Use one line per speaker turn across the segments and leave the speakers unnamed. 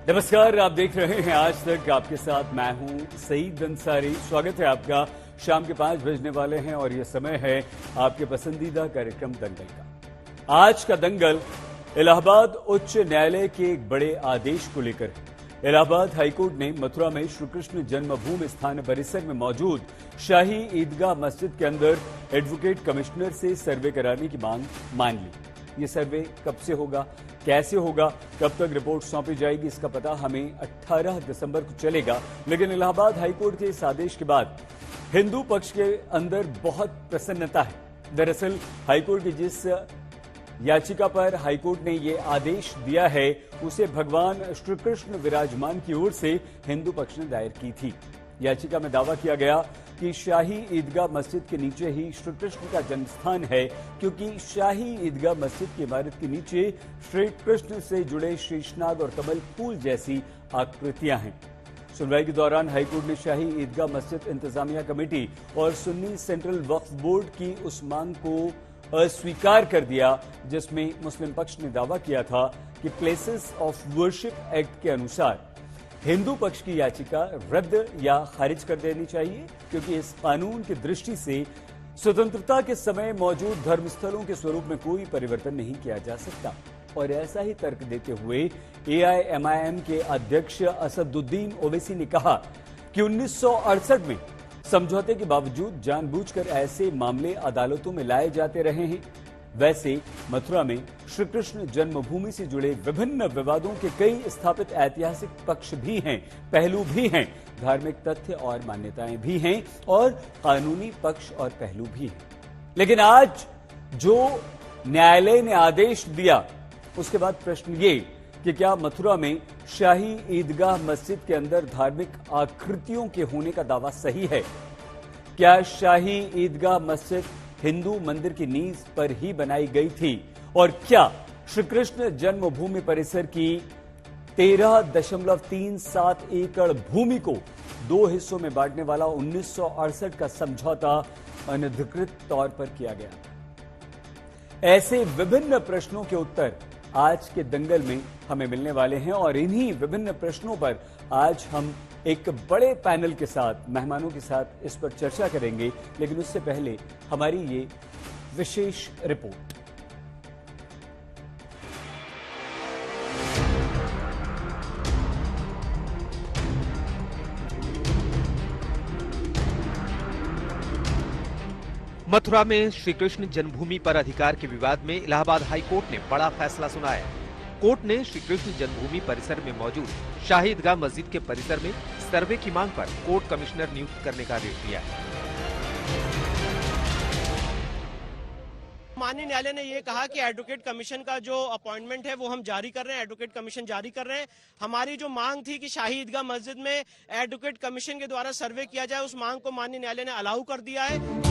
नमस्कार, आप देख रहे हैं आज तक। आपके साथ मैं हूं सईद अंसारी। स्वागत है आपका। शाम के 5 बजने वाले हैं और यह समय है आपके पसंदीदा कार्यक्रम दंगल का। आज का दंगल इलाहाबाद उच्च न्यायालय के एक बड़े आदेश को लेकर है। इलाहाबाद हाईकोर्ट ने मथुरा में श्री कृष्ण जन्मभूमि स्थान परिसर में मौजूद शाही ईदगाह मस्जिद के अंदर एडवोकेट कमिश्नर से सर्वे कराने की मांग मान ली। ये सर्वे कब से होगा, कैसे होगा, कब तक रिपोर्ट सौंपी जाएगी, इसका पता हमें 18 दिसंबर को चलेगा। लेकिन इलाहाबाद हाईकोर्ट के इस आदेश के बाद हिंदू पक्ष के अंदर बहुत प्रसन्नता है। दरअसल हाईकोर्ट की जिस याचिका पर हाईकोर्ट ने ये आदेश दिया है उसे भगवान श्री कृष्ण विराजमान की ओर से हिंदू पक्ष ने दायर की थी। याचिका में दावा किया गया कि शाही ईदगाह मस्जिद के नीचे ही श्री कृष्ण का जन्म स्थान है, क्योंकि शाही ईदगाह मस्जिद की इमारत के नीचे श्री कृष्ण से जुड़े शीशनाग और कमल फूल जैसी आकृतियां हैं। सुनवाई के दौरान हाईकोर्ट ने शाही ईदगाह मस्जिद इंतजामिया कमेटी और सुन्नी सेंट्रल वक्फ बोर्ड की उस मांग को अस्वीकार कर दिया, जिसमें मुस्लिम पक्ष ने दावा किया था कि प्लेसेस ऑफ वर्शिप एक्ट के अनुसार हिंदू पक्ष की याचिका रद्द या खारिज कर देनी चाहिए, क्योंकि इस कानून की दृष्टि से स्वतंत्रता के समय मौजूद धर्मस्थलों के स्वरूप में कोई परिवर्तन नहीं किया जा सकता। और ऐसा ही तर्क देते हुए एआईएमआईएम के अध्यक्ष असदुद्दीन ओवैसी ने कहा कि 1968 में समझौते के बावजूद जानबूझकर ऐसे मामले अदालतों में लाए जाते रहे हैं। वैसे मथुरा में श्री कृष्ण जन्मभूमि से जुड़े विभिन्न विवादों के कई स्थापित ऐतिहासिक पक्ष भी हैं, पहलू भी हैं, धार्मिक तथ्य और मान्यताएं भी हैं और कानूनी पक्ष और पहलू भी हैं। लेकिन आज जो न्यायालय ने आदेश दिया उसके बाद प्रश्न ये कि क्या मथुरा में शाही ईदगाह मस्जिद के अंदर धार्मिक आकृतियों के होने का दावा सही है? क्या शाही ईदगाह मस्जिद हिंदू मंदिर की नींव पर ही बनाई गई थी? और क्या श्री कृष्ण जन्मभूमि परिसर की 13.37 एकड़ भूमि को 2 हिस्सों में बांटने वाला 1968 का समझौता अनधिकृत तौर पर किया गया? ऐसे विभिन्न प्रश्नों के उत्तर आज के दंगल में हमें मिलने वाले हैं और इन्हीं विभिन्न प्रश्नों पर आज हम एक बड़े पैनल के साथ, मेहमानों के साथ इस पर चर्चा करेंगे। लेकिन उससे पहले हमारी ये विशेष रिपोर्ट।
मथुरा में श्री कृष्ण जन्मभूमि पर अधिकार के विवाद में इलाहाबाद हाई कोर्ट ने बड़ा फैसला सुनाया। कोर्ट ने श्री कृष्ण जन्मभूमि परिसर में मौजूद शाही ईदगाह मस्जिद के परिसर में सर्वे की मांग पर कोर्ट कमिश्नर नियुक्त करने का आदेश दिया है।
माननीय न्यायालय ने ये कहा कि एडवोकेट कमीशन का जो अपॉइंटमेंट है वो हम जारी कर रहे हैं, एडवोकेट कमीशन जारी कर रहे हैं। हमारी जो मांग थी कि शाही ईदगाह मस्जिद में एडवोकेट कमीशन के द्वारा सर्वे किया जाए, उस मांग को माननीय न्यायालय ने अलाउ कर दिया है।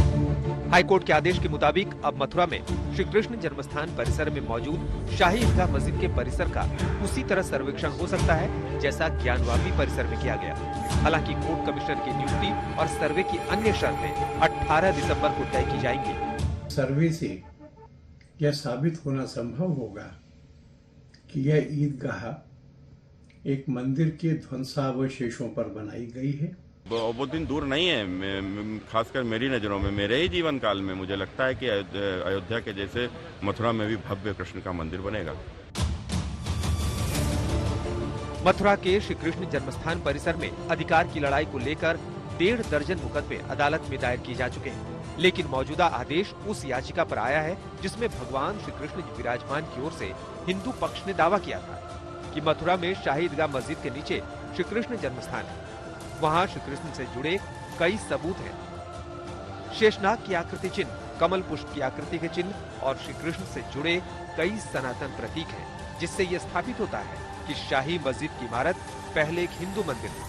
हाईकोर्ट के आदेश के मुताबिक अब मथुरा में श्री कृष्ण जन्मस्थान परिसर में मौजूद शाही ईदगाह मस्जिद के परिसर का उसी तरह सर्वेक्षण हो सकता है जैसा ज्ञानवापी परिसर में किया गया। हालांकि कोर्ट कमिश्नर की नियुक्ति और सर्वे की अन्य शर्तें 18 दिसंबर को तय की जाएंगी।
सर्वे से यह साबित होना संभव होगा कि यह ईदगाह एक मंदिर के ध्वंसावशेषों पर बनाई गई है।
बहुत दिन दूर नहीं है, खासकर मेरी नज़रों में, मेरे ही जीवन काल में मुझे लगता है कि अयोध्या के जैसे मथुरा में भी भव्य कृष्ण का मंदिर बनेगा।
मथुरा के श्री कृष्ण जन्मस्थान परिसर में अधिकार की लड़ाई को लेकर 1.5 दर्जन मुकदमे अदालत में दायर किए जा चुके हैं। लेकिन मौजूदा आदेश उस याचिका पर आया है जिसमें भगवान श्री कृष्ण विराजमान की ओर से हिंदू पक्ष ने दावा किया था कि मथुरा में शाही ईदगाह मस्जिद के नीचे श्री कृष्ण जन्मस्थान है। वहाँ श्री कृष्ण से जुड़े कई सबूत हैं। शेषनाग की आकृति चिन्ह, कमल पुष्प की आकृति के चिन्ह और श्री कृष्ण से जुड़े कई सनातन प्रतीक हैं, जिससे यह स्थापित होता है कि शाही मस्जिद की इमारत पहले एक हिंदू मंदिर थी।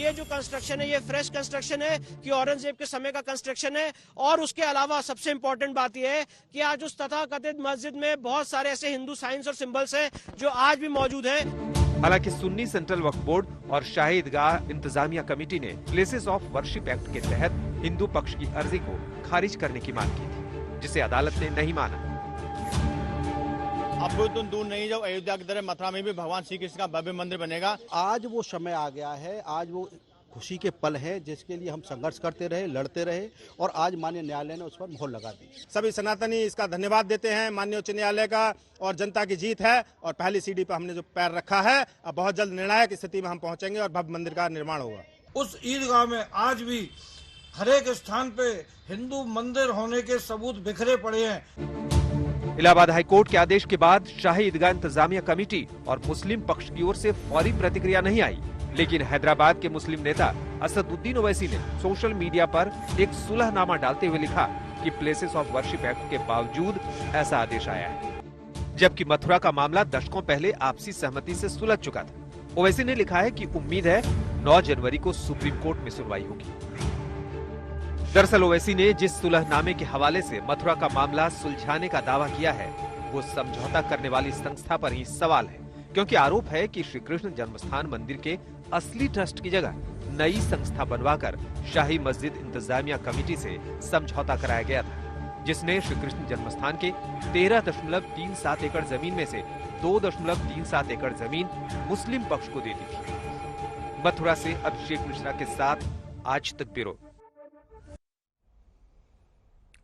ये जो कंस्ट्रक्शन है ये फ्रेश कंस्ट्रक्शन है कि औरंगजेब के समय का कंस्ट्रक्शन है। और उसके अलावा सबसे इंपॉर्टेंट बात यह है कि आज उस तथाकथित मस्जिद में बहुत सारे ऐसे हिंदू साइंस और सिंबल्स हैं जो आज भी मौजूद हैं।
हालांकि सुन्नी सेंट्रल वक्फ बोर्ड और शाही ईदगाह इंतजामिया कमेटी ने प्लेसेस ऑफ वर्शिप एक्ट के तहत हिंदू पक्ष की अर्जी को खारिज करने की मांग की थी, जिसे अदालत ने नहीं माना।
अब कोई तुम दूर नहीं, जब अयोध्या की तरह मथुरा में भी भगवान श्री कृष्ण का भव्य मंदिर बनेगा।
आज वो समय आ गया है, आज वो खुशी के पल है जिसके लिए हम संघर्ष करते रहे, लड़ते रहे और आज माननीय न्यायालय ने उस पर मोहर लगा दी।
सभी सनातनी इसका धन्यवाद देते हैं माननीय उच्च न्यायालय का, और जनता की जीत है। और पहली सीढ़ी पर हमने जो पैर रखा है, अब बहुत जल्द निर्णायक स्थिति में हम पहुंचेंगे और भव्य मंदिर का निर्माण होगा।
उस ईदगाह में आज भी हर एक स्थान पे हिंदू मंदिर होने के सबूत बिखरे पड़े हैं।
इलाहाबाद हाईकोर्ट के आदेश के बाद शाही ईदगाह इंतजामिया कमेटी और मुस्लिम पक्ष की ओर से फौरी प्रतिक्रिया नहीं आई, लेकिन हैदराबाद के मुस्लिम नेता असदुद्दीन ओवैसी ने सोशल मीडिया पर एक सुलहनामा डालते हुए लिखा कि प्लेसेस ऑफ वर्शिप एक्ट के बावजूद ऐसा आदेश आया है, जबकि मथुरा का मामला दशकों पहले आपसी सहमति से सुलझ चुका था। ओवैसी ने लिखा है कि उम्मीद है 9 जनवरी को सुप्रीम कोर्ट में सुनवाई होगी। दरअसल ओवैसी ने जिस सुलहनामे के हवाले से मथुरा का मामला सुलझाने का दावा किया है, वो समझौता करने वाली संस्था पर ही सवाल है, क्योंकि आरोप है कि श्री कृष्ण जन्मस्थान मंदिर के असली ट्रस्ट की जगह नई संस्था बनवाकर शाही मस्जिद इंतजामिया कमेटी से समझौता कराया गया था, जिसने श्री कृष्ण जन्मस्थान के 13.37 एकड़ जमीन में से 2.37 एकड़ जमीन मुस्लिम पक्ष को दे दी थी। मथुरा से अभिषेक मिश्रा के साथ आज तक ब्यूरो।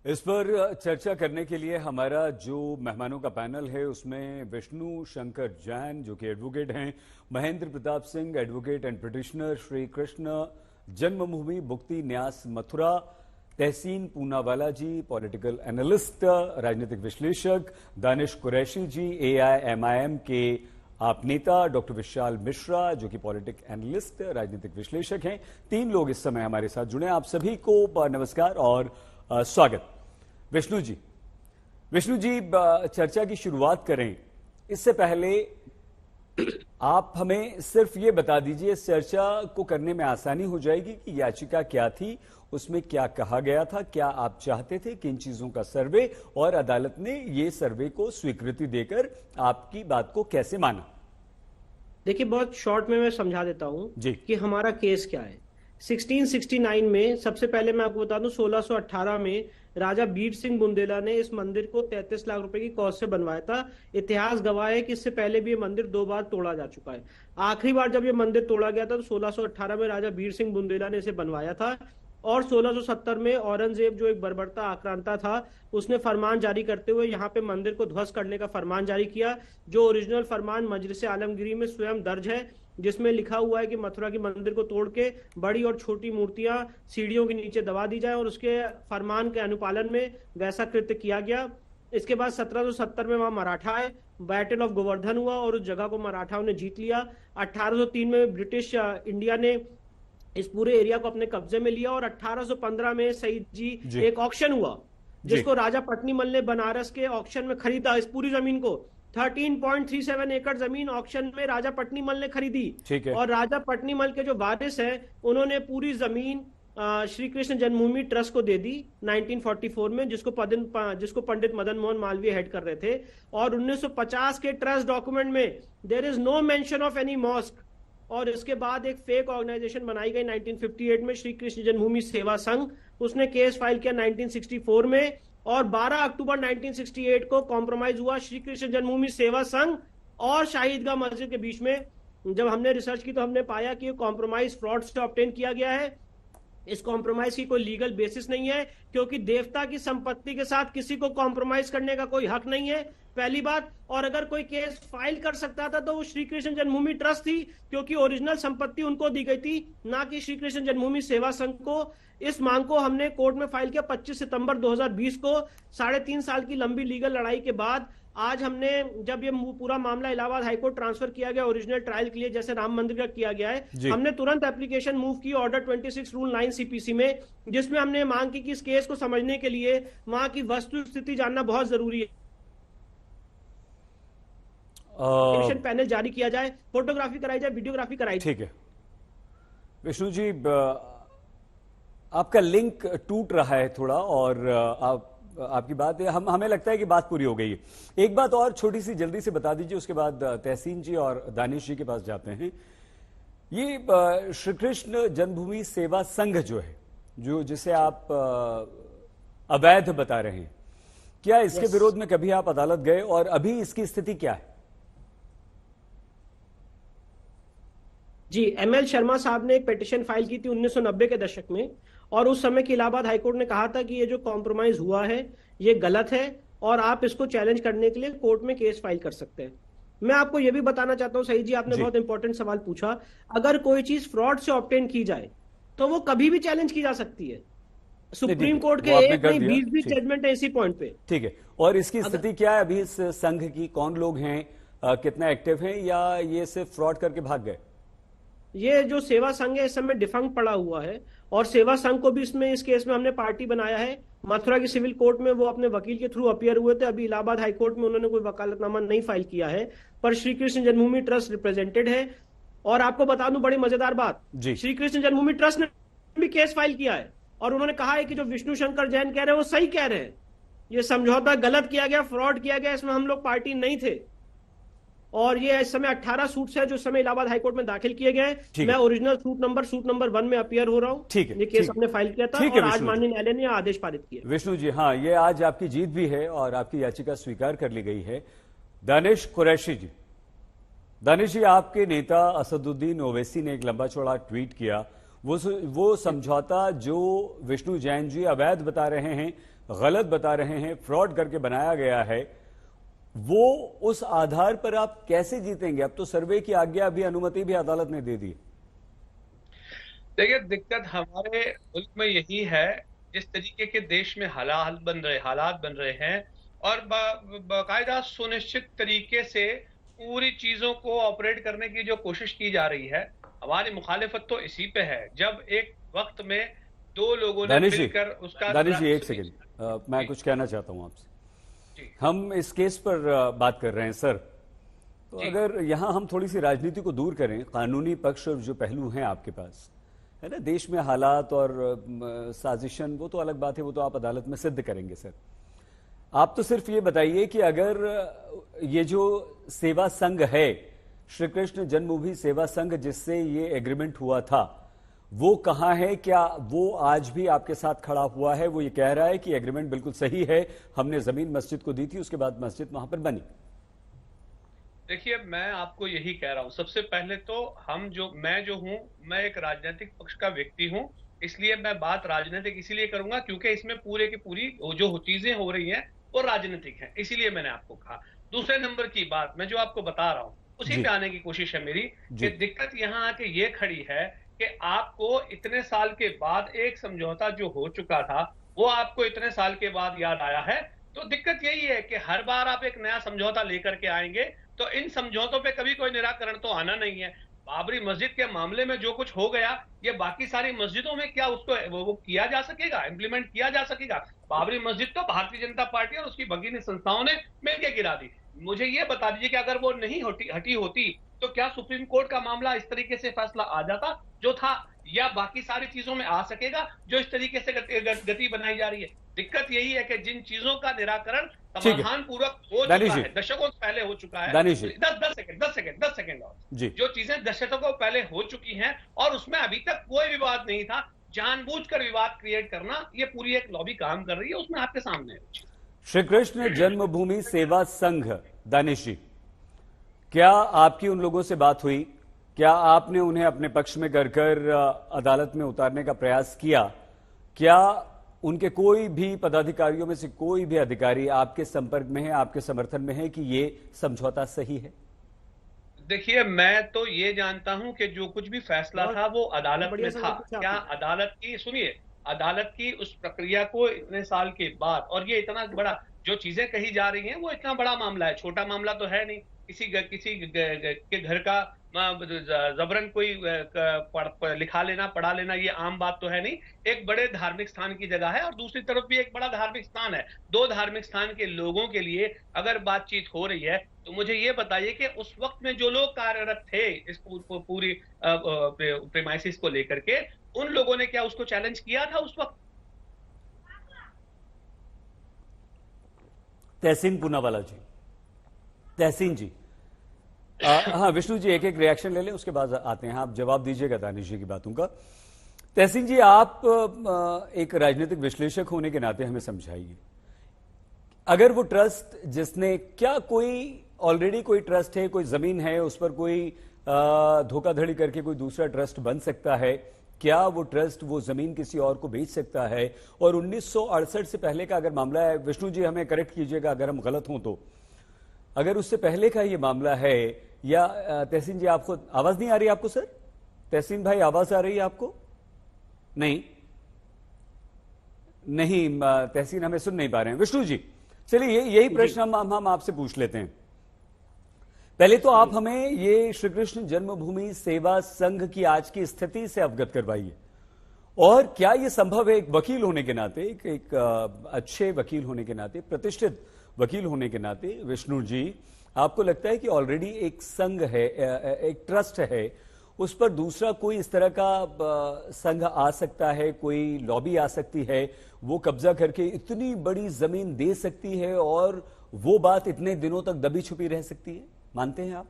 इस पर चर्चा करने के लिए हमारा जो मेहमानों का पैनल है उसमें विष्णु शंकर जैन जो कि एडवोकेट हैं, Mahendra Pratap Singh advocate and petitioner, Shri Krishna जन्मभूमि मुक्ति न्यास मथुरा, तहसीन पूनावाला जी पॉलिटिकल एनालिस्ट राजनीतिक विश्लेषक, दानिश कुरैशी जी AIMIM के आप नेता, डॉक्टर विशाल मिश्रा जो कि पॉलिटिक एनालिस्ट राजनीतिक विश्लेषक हैं। 3 लोग इस समय हमारे साथ जुड़े हैं। आप सभी को नमस्कार और स्वागत। विष्णु जी, चर्चा की शुरुआत करें इससे पहले आप हमें सिर्फ ये बता दीजिए, इस चर्चा को करने में आसानी हो जाएगी कि याचिका क्या थी, उसमें क्या कहा गया था, क्या आप चाहते थे, किन चीजों का सर्वे, और अदालत ने ये सर्वे को स्वीकृति देकर आपकी बात को कैसे माना?
देखिए, बहुत शॉर्ट में मैं समझा देता हूं कि हमारा केस क्या है। 1669 में सबसे पहले मैं आपको बता दूं, 1618 में राजा बीर सिंह बुंदेला ने इस मंदिर को 33 लाख रुपए की कॉस्ट से बनवाया था। इतिहास गवाह है कि इससे पहले भी ये मंदिर 2 बार तोड़ा जा चुका है। आखिरी बार जब ये मंदिर तोड़ा गया था तो 1618 में राजा बीर सिंह बुंदेला ने इसे बनवाया था, और 1670 में औरंगजेब जो एक बर्बरता आक्रांता था, उसने फरमान जारी करते हुए यहाँ पे मंदिर को ध्वस्त करने का फरमान जारी किया, जो ओरिजिनल फरमान मजलिस आलमगीरी में स्वयं दर्ज है, जिसमें लिखा हुआ है कि मथुरा की मंदिर को तोड़ के बड़ी और छोटी मूर्तियां सीढ़ियों के नीचे दबा दी जाए, और उसके फरमान के अनुपालन में वैसा कृत्य किया गया। इसके बाद 1770 में वहां मराठा आए, बैटल ऑफ गोवर्धन हुआ और उस जगह को मराठाओं ने जीत लिया। 1803 में ब्रिटिश इंडिया ने इस पूरे एरिया को अपने कब्जे में लिया, और 1815 में सईद जी एक ऑक्शन हुआ जिसको राजा पटनीमल ने बनारस के ऑक्शन में खरीदा। इस पूरी जमीन को 13.37 एकड़ जमीन ऑक्शन में राजा पटनीमल ने खरीदी, और राजा पटनीमल के जो वारिस हैं उन्होंने पूरी जमीन श्री कृष्ण जन्मभूमि ट्रस्ट को दे दी 1944 में, जिसको पंडित मदन मोहन मालवीय हेड कर रहे थे। और 1950 के ट्रस्ट डॉक्यूमेंट में there is no mention of any mosque. और इसके बाद एक फेक ऑर्गेनाइजेशन बनाई गई 1958 में, श्री कृष्ण जन्मभूमि सेवा संघ, उसने केस फाइल किया 1964 में, और 12 अक्टूबर 1968 को कॉम्प्रोमाइज हुआ श्री कृष्ण जन्मभूमि सेवा संघ और शाही ईदगाह मस्जिद के बीच में। जब हमने रिसर्च की तो हमने पाया कि कॉम्प्रोमाइज फ्रॉड से ऑब्टेन किया गया है। इस कॉम्प्रोमाइज की कोई लीगल बेसिस नहीं है, क्योंकि देवता की संपत्ति के साथ किसी को कॉम्प्रोमाइज करने का कोई हक नहीं है, पहली बात। और अगर कोई केस फाइल कर सकता था तो वो श्री कृष्ण जन्मभूमि ट्रस्ट थी, क्योंकि ओरिजिनल संपत्ति उनको दी गई थी, ना कि श्री कृष्ण जन्मभूमि सेवा संघ को। इस मांग को हमने कोर्ट में फाइल किया 25 सितंबर 2020 को। 3.5 साल की लंबी लीगल लड़ाई के बाद आज हमने, जब ये पूरा मामला इलाहाबाद हाईकोर्ट ट्रांसफर किया गया ओरिजिनल ट्रायल के लिए, जैसे राम मंदिर का किया गया है, हमने तुरंत एप्लीकेशन मूव की ऑर्डर 26 रूल 9 CPC में, जिसमें हमने मांग की कि इस केस को समझने के लिए वहां की वस्तु स्थिति जानना बहुत जरूरी है। पैनल जारी किया जाए, फोटोग्राफी कराई जाए, वीडियोग्राफी कराई जाए।
ठीक है विष्णु जी, आपका लिंक टूट रहा है थोड़ा, और आपकी बात है, हमें लगता है कि बात पूरी हो गई है। एक बात और छोटी सी जल्दी से बता दीजिए, उसके बाद तहसीन जी और दानिश जी के पास जाते हैं। ये श्री कृष्ण जन्मभूमि सेवा संघ जो है, जिसे आप अवैध बता रहे हैं, क्या इसके विरोध में कभी आप अदालत गए और अभी इसकी स्थिति क्या है?
जी, एमएल शर्मा साहब ने एक पिटीशन फाइल की थी 1990 के दशक में, और उस समय की इलाहाबाद हाईकोर्ट ने कहा था कि ये जो कॉम्प्रोमाइज हुआ है ये गलत है और आप इसको चैलेंज करने के लिए कोर्ट में केस फाइल कर सकते हैं। मैं आपको ये भी बताना चाहता हूं, सही जी, आपने बहुत इंपॉर्टेंट सवाल पूछा। अगर कोई चीज फ्रॉड से ऑब्टेन की जाए तो वो कभी भी चैलेंज की जा सकती है। सुप्रीम कोर्ट के एक नहीं 20 जजमेंट है इसी पॉइंट पे।
ठीक है, और इसकी स्थिति क्या है अभी इस संघ की? कौन लोग हैं, कितना एक्टिव हैं, या ये सिर्फ फ्रॉड करके भाग गए?
ये जो सेवा संघ है इस समय डिफंक्ट पड़ा हुआ है, और सेवा संघ को भी इस केस में हमने पार्टी बनाया है। मथुरा की सिविल कोर्ट में वो अपने वकील के थ्रू अपीयर हुए थे। अभी इलाहाबाद हाईकोर्ट में उन्होंने कोई वकालतनामा नहीं फाइल किया है, पर श्री कृष्ण जन्मभूमि ट्रस्ट रिप्रेजेंटेड है। और आपको बता दूं बड़ी मजेदार बात, श्री कृष्ण जन्मभूमि ट्रस्ट ने भी केस फाइल किया है और उन्होंने कहा है कि जो विष्णु शंकर जैन कह रहे हैं वो सही कह रहे हैं, ये समझौता गलत किया गया, फ्रॉड किया गया, इसमें हम लोग पार्टी नहीं थे। और ये इस समय 18 सूट्स है जो इस समय इलाहाबाद हाईकोर्ट में दाखिल किए गए हैं। मैं ओरिजिनल सूट नंबर 1 में अपीयर हो रहा हूं।
ठीक है,
ये केस हमने फाइल किया था और आज माननीय न्यायालय ने आदेश पारित किया।
विष्णु जी, हाँ, ये आज आपकी जीत भी है और आपकी याचिका स्वीकार कर ली गई है। दानिश कुरैशी जी, दानिश जी, आपके नेता असदुद्दीन ओवैसी ने एक लंबा चौड़ा ट्वीट किया। वो समझौता जो विष्णु जैन जी अवैध बता रहे हैं, गलत बता रहे हैं, फ्रॉड करके बनाया गया है, वो उस आधार पर आप कैसे जीतेंगे? अब तो सर्वे की आज्ञा भी, अनुमति भी अदालत ने दे दी।
देखिए, दिक्कत हमारे मुल्क में यही है, जिस तरीके के देश में हालात बन रहे हैं और बाकायदा सुनिश्चित तरीके से पूरी चीजों को ऑपरेट करने की जो कोशिश की जा रही है, हमारी मुखालिफत तो इसी पे है। जब एक वक्त में दो लोगों ने मिलकर उसका
दानिश जी, एक सेकंड, मैं कुछ कहना चाहता हूं आपसे। हम इस केस पर बात कर रहे हैं सर, तो अगर यहां हम थोड़ी सी राजनीति को दूर करें, कानूनी पक्ष जो पहलू हैं आपके पास, है ना, देश में हालात और साजिशन, वो तो अलग बात है, वो तो आप अदालत में सिद्ध करेंगे सर। आप तो सिर्फ ये बताइए कि अगर ये जो सेवा संघ है, श्री कृष्ण जन्मभूमि सेवा संघ, जिससे ये एग्रीमेंट हुआ था, वो कहां है? क्या वो आज भी आपके साथ खड़ा हुआ है? वो ये कह रहा है कि एग्रीमेंट बिल्कुल सही है, हमने जमीन मस्जिद को दी थी, उसके बाद मस्जिद वहां पर बनी।
देखिए, मैं आपको यही कह रहा हूं, सबसे पहले तो मैं जो हूं, मैं एक राजनीतिक पक्ष का व्यक्ति हूं, इसलिए मैं बात राजनीतिक इसीलिए करूंगा क्योंकि इसमें पूरे की पूरी जो चीजें हो रही हैं वो राजनीतिक है, इसीलिए मैंने आपको कहा। दूसरे नंबर की बात मैं जो आपको बता रहा हूं उसी पे आने की कोशिश है मेरी, कि दिक्कत यहां आके ये खड़ी है कि आपको इतने साल के बाद एक समझौता जो हो चुका था वो आपको इतने साल के बाद याद आया है। तो दिक्कत यही है कि हर बार आप एक नया समझौता लेकर के आएंगे तो इन समझौतों पे कभी कोई निराकरण तो आना नहीं है। बाबरी मस्जिद के मामले में जो कुछ हो गया, ये बाकी सारी मस्जिदों में क्या उसको वो किया जा सकेगा, इंप्लीमेंट किया जा सकेगा? बाबरी मस्जिद तो भारतीय जनता पार्टी और उसकी भगीनी संस्थाओं ने मिलकर गिरा दी। मुझे ये बता दीजिए कि अगर वो नहीं हटी होती तो क्या सुप्रीम कोर्ट का मामला इस तरीके से फैसला आ जाता जो था, या बाकी सारी चीजों में आ सकेगा जो इस तरीके से गति बनाई जा रही है? दिक्कत यही है कि जिन चीजों का निराकरण समाधान पूर्वक हो चुका है, दशकों पहले हो चुका है, 10 सेकंड और जो चीजें दशकों पहले हो चुकी हैं और उसमें अभी तक कोई विवाद नहीं था, जानबूझकर विवाद क्रिएट करना, ये पूरी एक लॉबी काम कर रही है, उसमें आपके सामने है।
श्री कृष्ण जन्मभूमि सेवा संघ, दानिश जी, क्या आपकी उन लोगों से बात हुई? क्या आपने उन्हें अपने पक्ष में कर अदालत में उतारने का प्रयास किया? क्या उनके कोई भी पदाधिकारियों में से कोई भी अधिकारी आपके संपर्क में है, आपके समर्थन में है कि ये समझौता सही है?
देखिए, मैं तो ये जानता हूं कि जो कुछ भी फैसला था वो अदालत में था। क्या अदालत की, सुनिए, अदालत की उस प्रक्रिया को इतने साल के बाद, और ये इतना बड़ा जो चीजें कही जा रही हैं वो इतना बड़ा मामला है, छोटा मामला तो है नहीं। किसी के घर का जबरन कोई लिखा लेना, पढ़ा लेना, ये आम बात तो है नहीं। एक बड़े धार्मिक स्थान की जगह है और दूसरी तरफ भी एक बड़ा धार्मिक स्थान है। दो धार्मिक स्थान के लोगों के लिए अगर बातचीत हो रही है तो मुझे ये बताइए कि उस वक्त में जो लोग कार्यरत थे इस पूरी प्रेमाइसिस को लेकर के, उन लोगों ने क्या उसको चैलेंज किया था उस वक्त?
तहसीन पूनावाला जी, तहसीन जी, हाँ विष्णु जी, एक एक रिएक्शन ले लें, उसके बाद आते हैं, आप जवाब दीजिएगा दानिश जी की बातों का। तहसीन जी, आप एक राजनीतिक विश्लेषक होने के नाते हमें समझाइए, अगर वो ट्रस्ट जिसने क्या कोई ऑलरेडी कोई ट्रस्ट है, कोई जमीन है, उस पर कोई धोखाधड़ी करके कोई दूसरा ट्रस्ट बन सकता है, क्या वो ट्रस्ट वो जमीन किसी और को बेच सकता है? और 1968 से पहले का अगर मामला है, विष्णु जी हमें करेक्ट कीजिएगा अगर हम गलत हों तो, अगर उससे पहले का ये मामला है, या तहसीन जी आपको आवाज नहीं आ रही? आपको सर तहसीन भाई आवाज आ रही है आपको? नहीं तहसीन हमें सुन नहीं पा रहे हैं। विष्णु जी चलिए यही प्रश्न हम आपसे पूछ लेते हैं। पहले तो आप हमें ये श्री कृष्ण जन्मभूमि सेवा संघ की आज की स्थिति से अवगत करवाइए, और क्या ये संभव है एक वकील होने के नाते, एक अच्छे वकील होने के नाते, प्रतिष्ठित वकील होने के नाते, विष्णु जी आपको लगता है कि ऑलरेडी एक संघ है, एक ट्रस्ट है, उस पर दूसरा कोई इस तरह का संघ आ सकता है, कोई लॉबी आ सकती है, वो कब्जा करके इतनी बड़ी जमीन दे सकती है और वो बात इतने दिनों तक दबी छुपी रह सकती है? मानते हैं आप?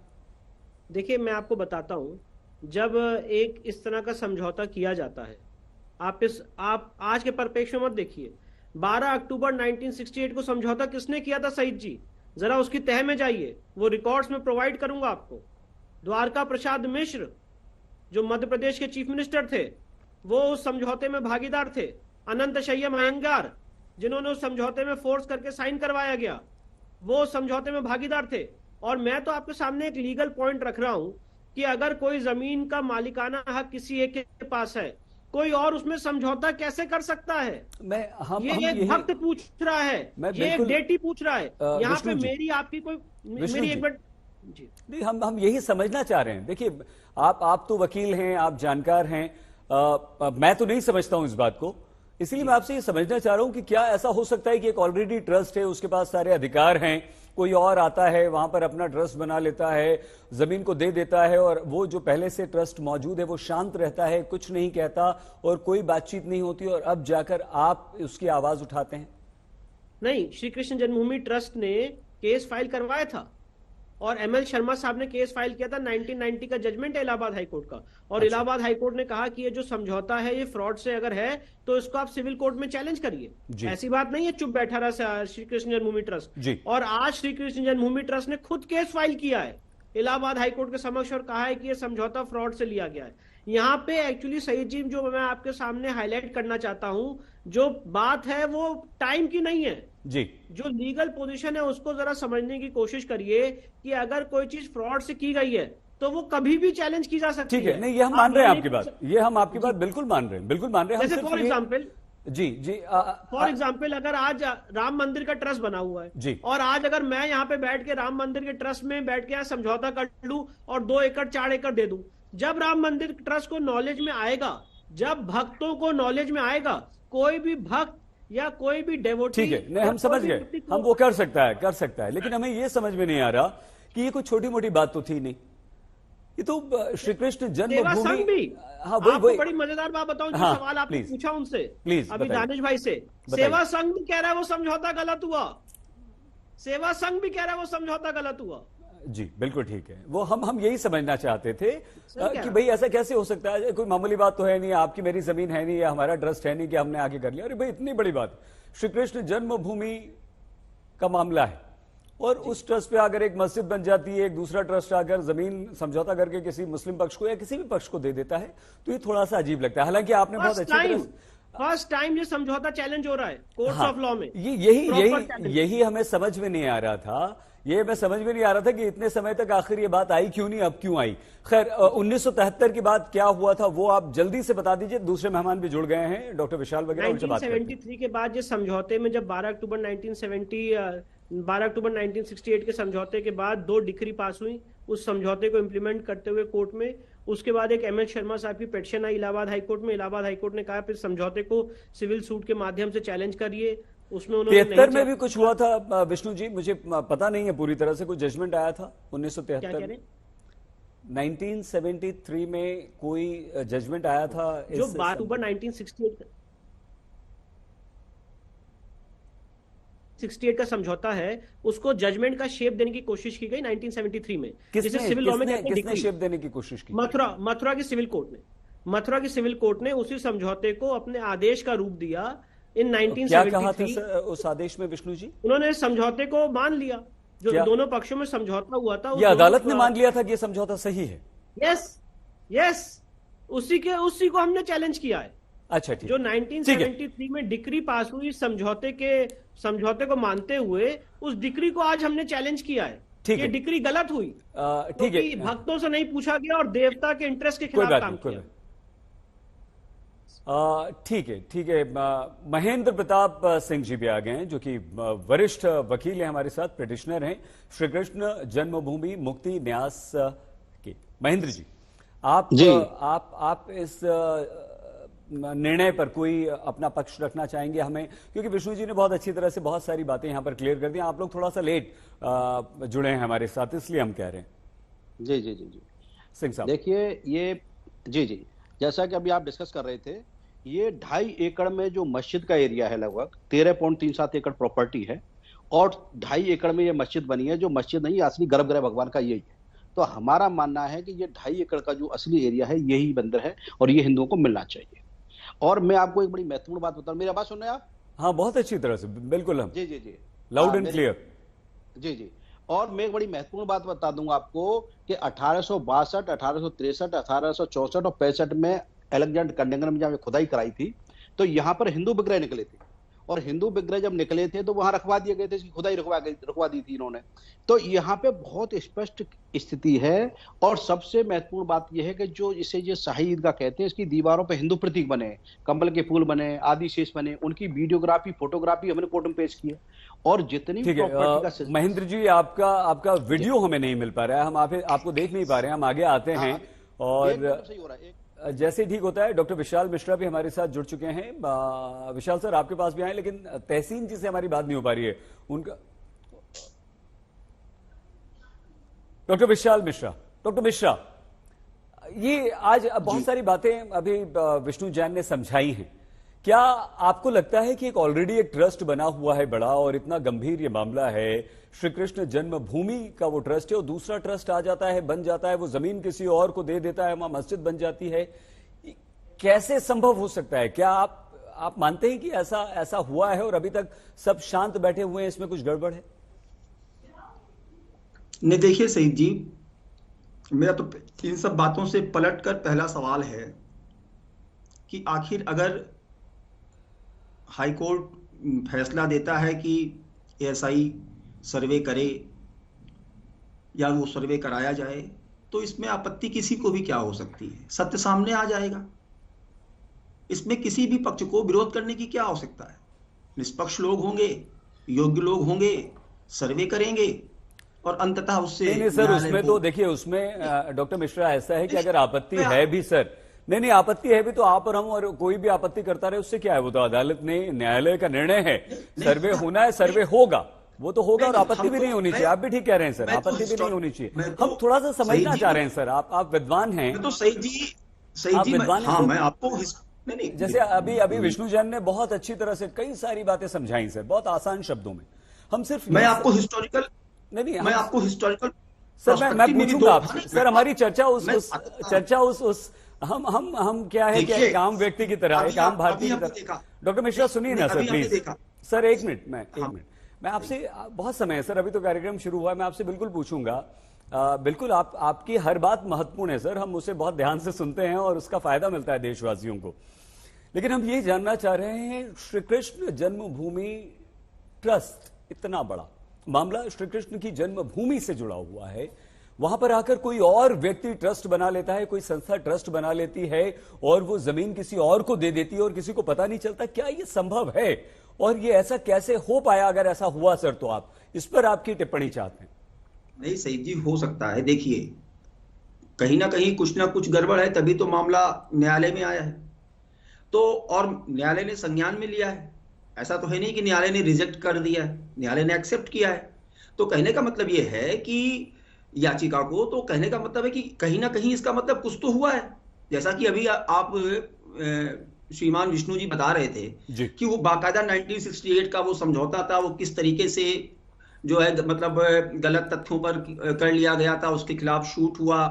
देखिए मैं आपको बताता हूं, जब एक इस तरह का समझौता किया जाता है, आप आज के परिप्रेक्ष्य में मत देखिए। 12 अक्टूबर 1968 को समझौता किसने किया था सईद जी? जरा उसकी तह में जाइए, वो रिकॉर्ड्स में प्रोवाइड करूंगा आपको। द्वारका प्रसाद मिश्र जो मध्य प्रदेश के चीफ मिनिस्टर थे, वो उस समझौते में भागीदार थे। अनंत शय्यम अयंगार जिन्होंने उस समझौते में फोर्स करके साइन करवाया गया, वो उस समझौते में भागीदार थे। और मैं तो आपके सामने एक लीगल पॉइंट रख रहा हूं कि अगर कोई जमीन का मालिकाना हक किसी एक के पास है, कोई और उसमें समझौता कैसे कर सकता है? ये एक भक्त पूछ रहा है, ये एक डेटी पूछ रहा है। यहाँ पे मेरी आपकी कोई मेरी एक मिनट जी
नहीं, हम यही समझना चाह रहे हैं। देखिए आप तो वकील हैं, आप जानकार हैं, मैं तो नहीं समझता हूं इस बात को, इसलिए मैं आपसे ये समझना चाह रहा हूं कि क्या ऐसा हो सकता है कि एक ऑलरेडी ट्रस्ट है, उसके पास सारे अधिकार हैं, कोई और आता है वहां पर अपना ट्रस्ट बना लेता है, जमीन को दे देता है, और वो जो पहले से ट्रस्ट मौजूद है वो शांत रहता है, कुछ नहीं कहता और कोई बातचीत नहीं होती, और अब जाकर आप उसकी आवाज उठाते हैं?
नहीं, श्री कृष्ण जन्मभूमि ट्रस्ट ने केस फाइल करवाया था और एमएल शर्मा साहब ने केस फाइल किया था। 1990 का जजमेंट है इलाहाबाद हाईकोर्ट का, और इलाहाबाद हाईकोर्ट ने कहा कि ये जो समझौता है ये फ्रॉड से अगर है तो इसको आप सिविल कोर्ट में चैलेंज करिए। ऐसी बात नहीं है चुप बैठा रहा श्री कृष्ण जन्मभूमि ट्रस्ट। और आज श्री कृष्ण जन्मभूमि ट्रस्ट ने खुद केस फाइल किया है इलाहाबाद हाईकोर्ट के समक्ष और कहा है कि ये समझौता फ्रॉड से लिया गया है। यहाँ पे एक्चुअली सईद जी जो मैं आपके सामने हाईलाइट करना चाहता हूं, जो बात है वो टाइम की नहीं है
जी,
जो लीगल पोजीशन है उसको जरा समझने की कोशिश करिए कि अगर कोई चीज फ्रॉड से की गई है तो वो कभी भी चैलेंज की जा सकती है।
ठीक है, नहीं ये हम मान रहे हैं आपकी बात, ये हम आपकी बात बिल्कुल मान रहे हैं, बिल्कुल मान रहे हैं।
जैसे फॉर एग्जाम्पल फॉर एग्जाम्पल अगर आज राम मंदिर का ट्रस्ट बना हुआ है
जी,
और आज अगर मैं यहाँ पे बैठ के राम मंदिर के ट्रस्ट में बैठ के यहाँ समझौता कर लूं और 2 एकड़ 4 एकड़ दे दूं, जब राम मंदिर ट्रस्ट को नॉलेज में आएगा, जब भक्तों को नॉलेज में आएगा, कोई भी भक्त या कोई भी डेवोटी,
ठीक है, नहीं हम समझ गए, हम वो कर सकता है, लेकिन हमें ये समझ में नहीं आ रहा कि ये कोई छोटी मोटी बात तो थी नहीं, ये तो श्री कृष्ण जन्मभूमि भी। हाँ वही
बड़ी मजेदार बात बताऊं, जो सवाल आपने पूछा उनसे
प्लीज
अभी दानिश भाई से, सेवा संघ भी कह रहा है वो समझौता गलत हुआ, सेवा संघ भी कह रहा है वो समझौता गलत हुआ।
जी बिल्कुल ठीक है, वो हम यही समझना चाहते थे कि भाई ऐसा कैसे हो सकता है, कोई मामूली बात तो है नहीं, आपकी मेरी जमीन है नहीं या हमारा ट्रस्ट है नहीं कि हमने आगे कर लिया। अरे भाई इतनी बड़ी बात, श्री कृष्ण जन्मभूमि का मामला है और उस ट्रस्ट पे अगर एक मस्जिद बन जाती है, एक दूसरा ट्रस्ट आकर जमीन समझौता करके किसी मुस्लिम पक्ष को या किसी भी पक्ष को दे देता है, तो ये थोड़ा सा अजीब लगता है। हालांकि आपने बहुत अच्छी तरह
फर्स्ट टाइम ये समझौता चैलेंज हो रहा है कोर्ट्स ऑफ लॉ में,
यही हमें समझ में नहीं आ रहा था, ये मैं समझ में नहीं आ रहा था कि इतने समय तक आखिर ये बात आई क्यों नहीं, अब क्यों आई। खैर 1973 की बात क्या हुआ था वो आप जल्दी से बता दीजिए, दूसरे मेहमान भी जुड़ गए हैं, डॉक्टर विशाल वगैरह, उनसे बात करते हैं।
1973 के बाद ये समझौते में जब 12 अक्टूबर 1968 के समझौते के बाद 2 डिक्री पास हुई उस समझौते को इम्प्लीमेंट करते हुए कोर्ट में। उसके बाद एक एमएल शर्मा साहब की पिटीशन आई इलाहाबाद हाईकोर्ट में, इलाहाबाद हाईकोर्ट ने कहा फिर समझौते को सिविल सूट के माध्यम से चैलेंज करिए। उसमें उन्होंने
73 में भी कुछ हुआ था विष्णु जी, मुझे पता नहीं है पूरी तरह से, कोई जजमेंट आया था 1973 में, 1973 में कोई जजमेंट आया था
जो अक्टूबर 1968 का समझौता है उसको जजमेंट का शेप देने की कोशिश की गई 1973 में, जिसे सिविल लॉ में
किसने शेप देने की कोशिश की?
मथुरा की सिविल कोर्ट ने उसी समझौते को अपने आदेश का रूप दिया इन
क्या कहा था
1973।
सर उस आदेश में विष्णु जी?
उन्होंने समझौते को मान लिया, जो
क्या?
दोनों पक्षों में समझौता हुआ था।
ये अदालत ने मान लिया था कि ये समझौता सही है?
यस, उसी को हमने चैलेंज किया है।
अच्छा, ठीक।
जो 1973 में डिक्री पास हुई समझौते को मानते हुए, उस डिक्री को आज हमने चैलेंज किया है।
ठीक
ये
है।
डिक्री गलत हुई,
ठीक है,
भक्तों से नहीं पूछा गया और देवता के इंटरेस्ट के
कोई
खिलाफ
बात
काम
नहीं, कोई
किया।
ठीक है, ठीक है। महेंद्र प्रताप सिंह जी भी आ गए हैं, जो कि वरिष्ठ वकील हैं हमारे साथ, पिटिशनर हैं श्री कृष्ण जन्मभूमि मुक्ति न्यास के। महेंद्र जी, आप इस निर्णय पर कोई अपना पक्ष रखना चाहेंगे हमें, क्योंकि विष्णु जी ने बहुत अच्छी तरह से बहुत सारी बातें यहां पर क्लियर कर दी। आप लोग थोड़ा सा लेट जुड़े हैं हमारे साथ, इसलिए हम कह रहे हैं।
जी
सिंह साहब,
देखिए, ये जी जैसा कि अभी आप डिस्कस कर रहे थे, ये 2.5 एकड़ में जो मस्जिद का एरिया है, लगभग 13.37 एकड़ प्रॉपर्टी है, और 2.5 एकड़ में ये मस्जिद बनी है, जो मस्जिद नहीं, असली गर्भगृह भगवान का यही है। तो हमारा मानना है कि ये 2.5 एकड़ का जो असली एरिया है, यही मंदिर है और ये हिंदुओं को मिलना चाहिए। और मैं आपको एक बड़ी महत्वपूर्ण बात बताऊं, मेरी आवाज सुन रहे हैं आप?
हाँ, बहुत अच्छी तरह से, बिल्कुल। हम
जी
लाउड एंड क्लियर।
जी। और मैं एक बड़ी महत्वपूर्ण बात बता दूंगा आपको कि 1862, 1863, 1864 और 65 में अलेक्जेंडर कंडिंगर में जब खुदाई कराई थी, तो यहाँ पर हिंदू विग्रह निकले थे, और हिंदू विग्रह जब निकले थे तो वहां रखवा दिए गए थे, इसकी खुदाई रखवा दी थी इन्होंने। तो यहाँ पे बहुत स्पष्ट स्थिति है। और सबसे महत्वपूर्ण बात यह है कि जो इसे जो शाही ईदगाह कहते हैं, इसकी दीवारों पे हिंदू प्रतीक बने, कमल के फूल बने, आदि शेष बने, उनकी वीडियोग्राफी, फोटोग्राफी हमने कोर्ट में पेश की है। और जितनी प्रॉपर्टी का
महेंद्र जी, आपका वीडियो हमें नहीं मिल पा रहा है, हम आपको देख नहीं पा रहे हैं, हम आगे आते हैं। और
सही हो रहा है।
जैसे ठीक होता है, डॉक्टर विशाल मिश्रा भी हमारे साथ जुड़ चुके हैं। विशाल सर, आपके पास भी आए, लेकिन तहसीन जी से हमारी बात नहीं हो पा रही है। उनका डॉक्टर विशाल मिश्रा, डॉक्टर मिश्रा, ये आज बहुत सारी बातें अभी विष्णु जैन ने समझाई हैं। क्या आपको लगता है कि ऑलरेडी एक ट्रस्ट बना हुआ है बड़ा, और इतना गंभीर ये मामला है, श्री कृष्ण जन्मभूमि का वो ट्रस्ट है, और दूसरा ट्रस्ट आ जाता है, बन जाता है, वो जमीन किसी और को दे देता है, वहां मस्जिद बन जाती है, कैसे संभव हो सकता है? क्या आप मानते हैं कि ऐसा हुआ है और अभी तक सब शांत बैठे हुए हैं, इसमें कुछ गड़बड़ है?
नहीं, देखिए सईद जी, मेरा तो इन सब बातों से पलटकर पहला सवाल है कि आखिर अगर हाईकोर्ट फैसला देता है कि एएसआई सर्वे करे या वो सर्वे कराया जाए, तो इसमें आपत्ति किसी को भी क्या हो सकती है? सत्य सामने आ जाएगा, इसमें किसी भी पक्ष को विरोध करने की क्या आवश्यकता है? निष्पक्ष लोग होंगे, योग्य लोग होंगे, सर्वे करेंगे और अंततः उससे
नहीं सर, उसमें तो देखिए, उसमें डॉक्टर मिश्रा ऐसा है कि अगर आपत्ति है भी सर, नहीं आपत्ति है भी, तो आप और हम और कोई भी आपत्ति करता रहे, उससे क्या है? वो तो अदालत ने, न्यायालय का निर्णय है, सर्वे होना है, सर्वे होगा, वो तो होगा, और आपत्ति भी नहीं होनी चाहिए। आप भी ठीक कह रहे हैं सर, आपत्ति भी नहीं होनी चाहिए। हम थोड़ा सा समझना चाह रहे हैं सर, आप विद्वान हैं,
तो सही जी
विद्वान हैं।
हाँ, मैं आपको नहीं,
जैसे अभी विष्णु जैन ने बहुत अच्छी तरह से कई सारी बातें समझाई सर, बहुत आसान शब्दों में। हम सिर्फ
मैं आपको हिस्टोरिकल
सर, मैं पूछूंगा आपसे सर, हमारी चर्चा उस हम क्या है कि एक आम व्यक्ति की तरह, एक आम भारतीय की तरह। डॉक्टर मिश्रा सुनिए ना सर, प्लीज सर, एक मिनट मैं आपसे, बहुत समय है सर, अभी तो कार्यक्रम शुरू हुआ है, मैं आपसे बिल्कुल पूछूंगा। बिल्कुल आपकी हर बात महत्वपूर्ण है सर, हम उसे बहुत ध्यान से सुनते हैं और उसका फायदा मिलता है देशवासियों को। लेकिन हम ये जानना चाह रहे हैं, श्री कृष्ण जन्मभूमि ट्रस्ट, इतना बड़ा मामला श्री कृष्ण की जन्मभूमि से जुड़ा हुआ है, वहां पर आकर कोई और व्यक्ति ट्रस्ट बना लेता है, कोई संस्था ट्रस्ट बना लेती है और वो जमीन किसी और को दे देती है और किसी को पता नहीं चलता। क्या ये संभव है? और ये ऐसा कैसे हो पाया? अगर ऐसा हुआ सर, तो आप इस पर आपकी टिप्पणी चाहते हैं?
नहीं सही जी, हो सकता है। देखिए, कहीं ना कुछ गड़बड़ है, तभी तो मामला न्यायालय में आया है, तो और न्यायालय ने संज्ञान में लिया है। ऐसा तो है नहीं कि न्यायालय ने रिजेक्ट कर दिया है, न्यायालय ने एक्सेप्ट किया है। तो कहने का मतलब यह है कि याचिका को, तो कहने का मतलब है कि कहीं ना कहीं इसका मतलब कुछ तो हुआ है। जैसा कि अभी आप श्रीमान विष्णु जी बता रहे थे कि वो बाकायदा 1968 का वो समझौता था, वो किस तरीके से जो है मतलब गलत तथ्यों पर कर लिया गया था, उसके खिलाफ शूट हुआ।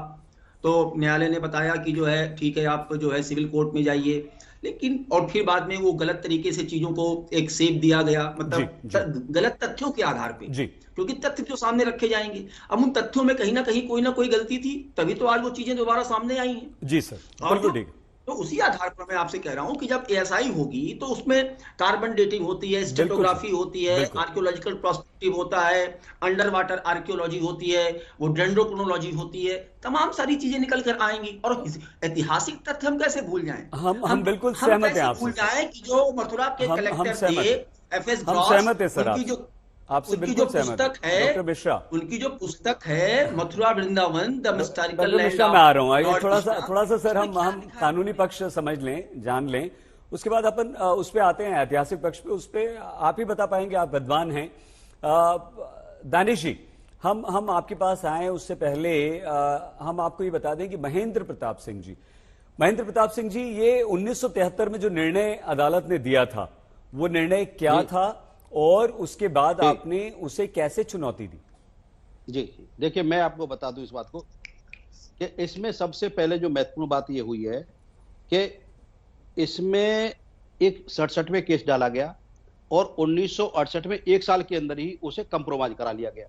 तो न्यायालय ने बताया कि जो है ठीक है, आप जो है सिविल कोर्ट में जाइए। लेकिन और फिर बाद में वो गलत तरीके से चीजों को एक सेप दिया गया, मतलब गलत तथ्यों के आधार पे, क्योंकि तथ्य जो सामने रखे जाएंगे, अब उन तथ्यों में कहीं ना कहीं कोई ना कोई गलती थी, तभी तो आज वो चीजें दोबारा सामने आई हैं।
जी सर, बिल्कुल ठीक।
तो उसी आधार पर मैं आपसे कह रहा हूं कि जब एएसआई होगी तो उसमें कार्बन डेटिंग होती है, स्टेटोग्राफी होती है, आर्कियोलॉजिकल प्रोस्पेक्टिव होता है, अंडर वाटर आर्कियोलॉजी होती है, वो डेंड्रोक्रोनोलॉजी होती है, तमाम सारी चीजें निकल कर आएंगी। और ऐतिहासिक तथ्य हम कैसे भूल जाएं?
हम बिल्कुल सहमत हैं आपसे।
भूल जाएं कि जो मथुरा के कलेक्टर थे एफएस ग्रॉस, उनकी जो
आपसे बिल्कुल सहमत है डॉक्टर मिश्रा,
उनकी जो पुस्तक है Mathura Vrindavan the historical land,
Mishra मैं आ रहा हूँ, थोड़ा सा सर हम कानूनी पक्ष समझ लें, जान लें, उसके बाद अपन उस पे आते हैं ऐतिहासिक पक्ष पे। उस पे आप ही बता पाएंगे, आप विद्वान हैं। दानिश जी, हम आपके पास आए उससे पहले हम आपको ये बता दें कि महेंद्र प्रताप सिंह जी ये 1973 में जो निर्णय अदालत ने दिया था, वो निर्णय क्या था और उसके बाद आपने उसे कैसे चुनौती दी?
जी देखिए, मैं आपको बता दूं इस बात को कि इसमें सबसे पहले जो महत्वपूर्ण बात ये हुई है कि इसमें एक 67वें केस डाला गया और 1968 में 1 साल के अंदर ही उसे कंप्रोमाइज करा लिया गया।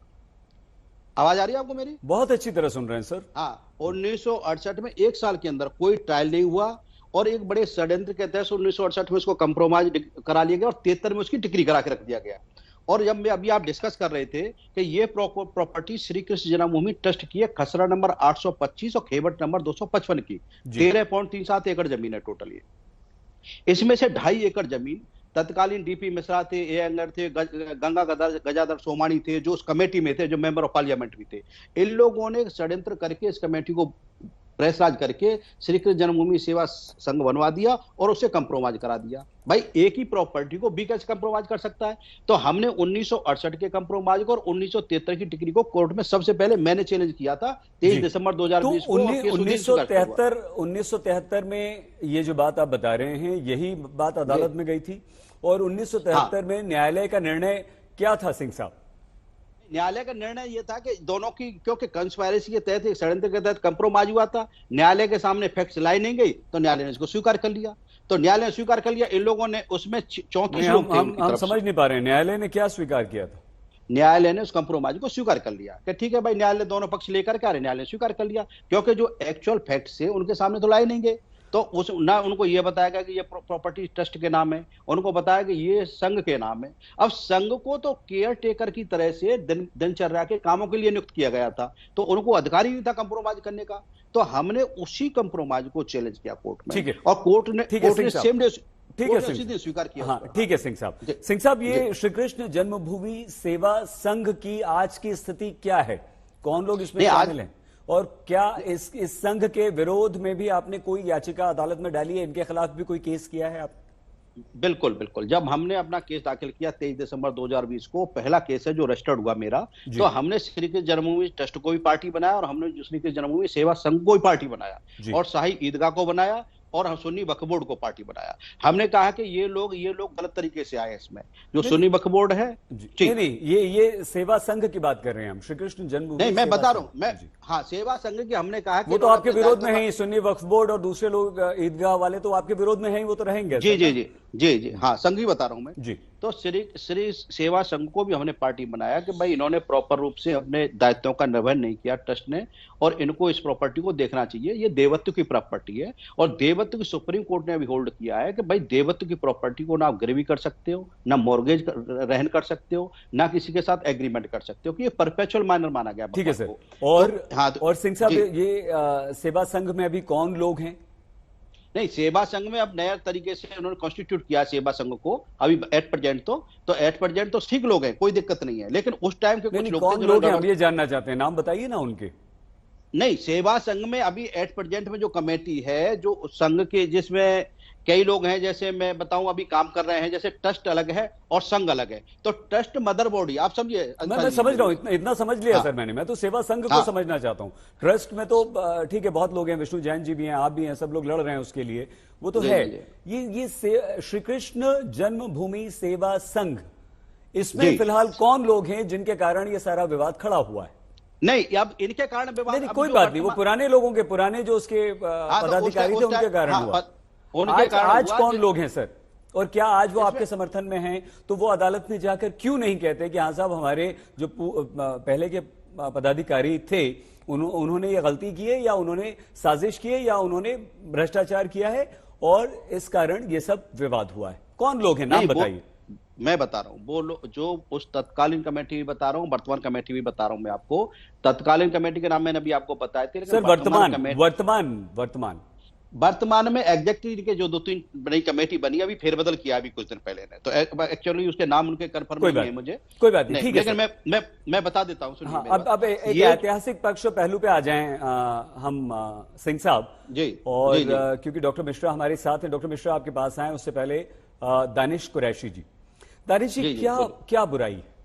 आवाज आ रही है आपको मेरी?
बहुत अच्छी तरह सुन रहे हैं सर।
हाँ, 1968 में 1 साल के अंदर कोई ट्रायल नहीं हुआ और एक बड़े षड्यंत्र के तहत 1968 में उसको कंप्रोमाइज करा लिया गया और 73 में उसकी डिक्री करा के रख दिया गया। और जब मैं अभी आप डिस्कस कर रहे थे कि ये प्रॉपर्टी श्री कृष्ण जन्मभूमि ट्रस्ट की है, खसरा नंबर 825 और खेवट नंबर 255 की 13.37 एकड़ जमीन है टोटल। ये इसमें से 2.5 एकड़ जमीन तत्कालीन डीपी मिश्रा थे, ए अंगर थे, गंगा गजाधर सोमानी थे, जो उस कमेटी में थे, जो मेंबर ऑफ पार्लियामेंट भी थे। इन लोगों ने षड्यंत्र करके इस कमेटी को प्रेसराज करके श्री कृष्ण जन्मभूमि सेवा संघ बनवा दिया और उसे कंप्रोमाइज करा दिया। भाई एक ही प्रॉपर्टी को भी कैसे कंप्रोमाइज कर सकता है? तो हमने 1968 के कंप्रोमाइज को और 1973 की डिक्री को कोर्ट में सबसे पहले मैंने चैलेंज किया था 23 दिसंबर 2020 को।
1973 में ये जो बात आप बता रहे हैं, यही बात अदालत में गई थी और 1973 में न्यायालय का निर्णय क्या था सिंह साहब?
न्यायालय का निर्णय यह था कि दोनों की, क्योंकि कंस्पायरेसी के तहत, षड्यंत्र के तहत कंप्रोमाइज हुआ था, न्यायालय के सामने फैक्ट्स लाई नहीं गई तो न्यायालय ने इसको स्वीकार कर लिया। तो न्यायालय ने स्वीकार कर लिया, इन लोगों ने उसमें 34 लोग थे।
हम समझ नहीं पा रहे हैं न्यायालय ने क्या स्वीकार किया था?
न्यायालय ने उस कंप्रोमाइज को स्वीकार कर लिया कि ठीक है भाई, न्यायालय दोनों पक्ष लेकर के आ रहे, न्यायालय ने स्वीकार कर लिया, क्योंकि जो एक्चुअल फैक्ट्स है उनके सामने तो लाए नहीं गए। तो उस ना उनको ये बताया गया कि ये प्रॉपर्टी ट्रस्ट के नाम है, उनको बताया कि ये संघ के नाम है। अब संघ को तो केयर टेकर की तरह से दिनचर्या के कामों के लिए नियुक्त किया गया था, तो उनको अधिकार ही नहीं था कंप्रोमाइज करने का। तो हमने उसी कंप्रोमाइज को चैलेंज किया कोर्ट में और कोर्ट ने सेम डे स्वीकार किया।
हाँ, ठीक है सिंह साहब, ये श्री कृष्ण जन्मभूमि सेवा संघ की आज की स्थिति क्या है? कौन लोग इसमें शामिल हैं और क्या इस संघ के विरोध में भी आपने कोई याचिका अदालत में डाली है? इनके खिलाफ भी कोई केस किया है आप?
बिल्कुल। जब हमने अपना केस दाखिल किया 23 दिसंबर 2020 को, पहला केस है जो रजिस्टर्ड हुआ मेरा, तो हमने श्री कृष्ण जन्मभूमि ट्रस्ट को भी पार्टी बनाया और हमने श्री कृष्ण जन्मभूमि सेवा संघ को भी पार्टी बनाया और शाही ईदगाह को बनाया और हम सुन्नी वक्फ बोर्ड को पार्टी बनाया। हमने कहा कि ये लोग गलत तरीके से आए इसमें, जो सुन्नी वक्फ बोर्ड है।
नहीं, ये सेवा संघ की बात कर रहे हैं हम, श्री कृष्ण जन्मभूमि।
नहीं, मैं बता रहा हूं, मैं हाँ सेवा संघ की हमने कहा कि
वो तो आपके विरोध में है, सुन्नी वक्फ बोर्ड और दूसरे लोग ईदगाह वाले तो आपके विरोध में हैं, वो तो रहेंगे।
जी हाँ, संघ ही बता रहा हूं मैं जी। तो श्री सेवा संघ को भी हमने पार्टी बनाया कि भाई इन्होंने प्रॉपर रूप से अपने दायित्वों का निर्वहन नहीं किया ट्रस्ट ने, और इनको इस प्रॉपर्टी को देखना चाहिए। ये देवत्व की प्रॉपर्टी है और देवत्व की सुप्रीम कोर्ट ने अभी होल्ड किया है कि भाई देवत्व की प्रॉपर्टी को ना आप गिरवी कर सकते हो, ना मॉर्गेज रहन कर सकते हो, ना किसी के साथ एग्रीमेंट कर सकते हो, कि ये परपेचुअल माइनर माना गया।
ठीक है सर। और सिंह साहब, ये सेवा संघ में अभी कौन लोग हैं?
नहीं, सेवा संघ में अब नया तरीके से उन्होंने कॉन्स्टिट्यूट किया सेवा संघ को अभी एट प्रेजेंट तो ठीक लोग हैं, कोई दिक्कत नहीं है। लेकिन उस टाइम के कुछ
लोग हैं, हम ये जानना चाहते हैं, नाम बताइए ना उनके।
नहीं, सेवा संघ में अभी एट प्रेजेंट में जो कमेटी है, जो संघ के, जिसमें कई लोग हैं, जैसे मैं बताऊं अभी काम कर रहे हैं, जैसे ट्रस्ट अलग है और संघ अलग है। तो ट्रस्ट मदर बॉडी, आप समझिए।
मैं समझ रहा हूं, इतना समझ लिया सर मैं तो सेवा संघ को समझना चाहता हूं। ट्रस्ट में तो ठीक है, बहुत लोग हैं, विष्णु जैन जी भी हैं, आप भी हैं, सब लोग लड़ रहे हैं उसके लिए, वो तो है। ये श्री कृष्ण जन्मभूमि सेवा संघ, इसमें फिलहाल कौन लोग हैं जिनके कारण ये सारा विवाद खड़ा हुआ है?
नहीं, अब इनके कारण विवाद
कोई बात नहीं, वो पुराने लोगों के, पुराने जो उसके पदाधिकारी थे उनके कारण हुआ।
उनके कारण
आज
हुआ
कौन लोग हैं सर, और क्या आज वो आपके समर्थन में हैं? तो वो अदालत में जाकर क्यों नहीं कहते कि हाँ साहब, हमारे जो पहले के पदाधिकारी थे उन्होंने ये गलती की है, या उन्होंने साजिश की है, या उन्होंने भ्रष्टाचार किया है और इस कारण ये सब विवाद हुआ है? कौन लोग हैं, नाम बताइए।
मैं बता रहा हूं, वो लोग जो उस तत्कालीन कमेटी भी बता रहा हूं, वर्तमान कमेटी भी बता रहा हूं मैं आपको। तत्कालीन कमेटी के नाम मैंने अभी आपको बताए थे,
सर
वर्तमान में एग्जेक्टिव के जो 2-3 नई कमेटी बनी, अभी फेरबदल किया अभी कुछ दिन पहले ने, तो एक्चुअली उसके नाम उनके कंफर्म नहीं है मुझे,
कोई बात नहीं, ठीक है।
लेकिन मैं बता देता हूं, सुनिए।
हाँ, अब एक ऐतिहासिक पक्ष पहलू पे आ जाएं हम सिंह साहब
जी,
और
जी, जी।
क्योंकि डॉक्टर मिश्रा हमारे साथ हैं। डॉक्टर मिश्रा आपके पास आए उससे पहले दानिश कुरैशी जी। दानिश जी, क्या बुराई है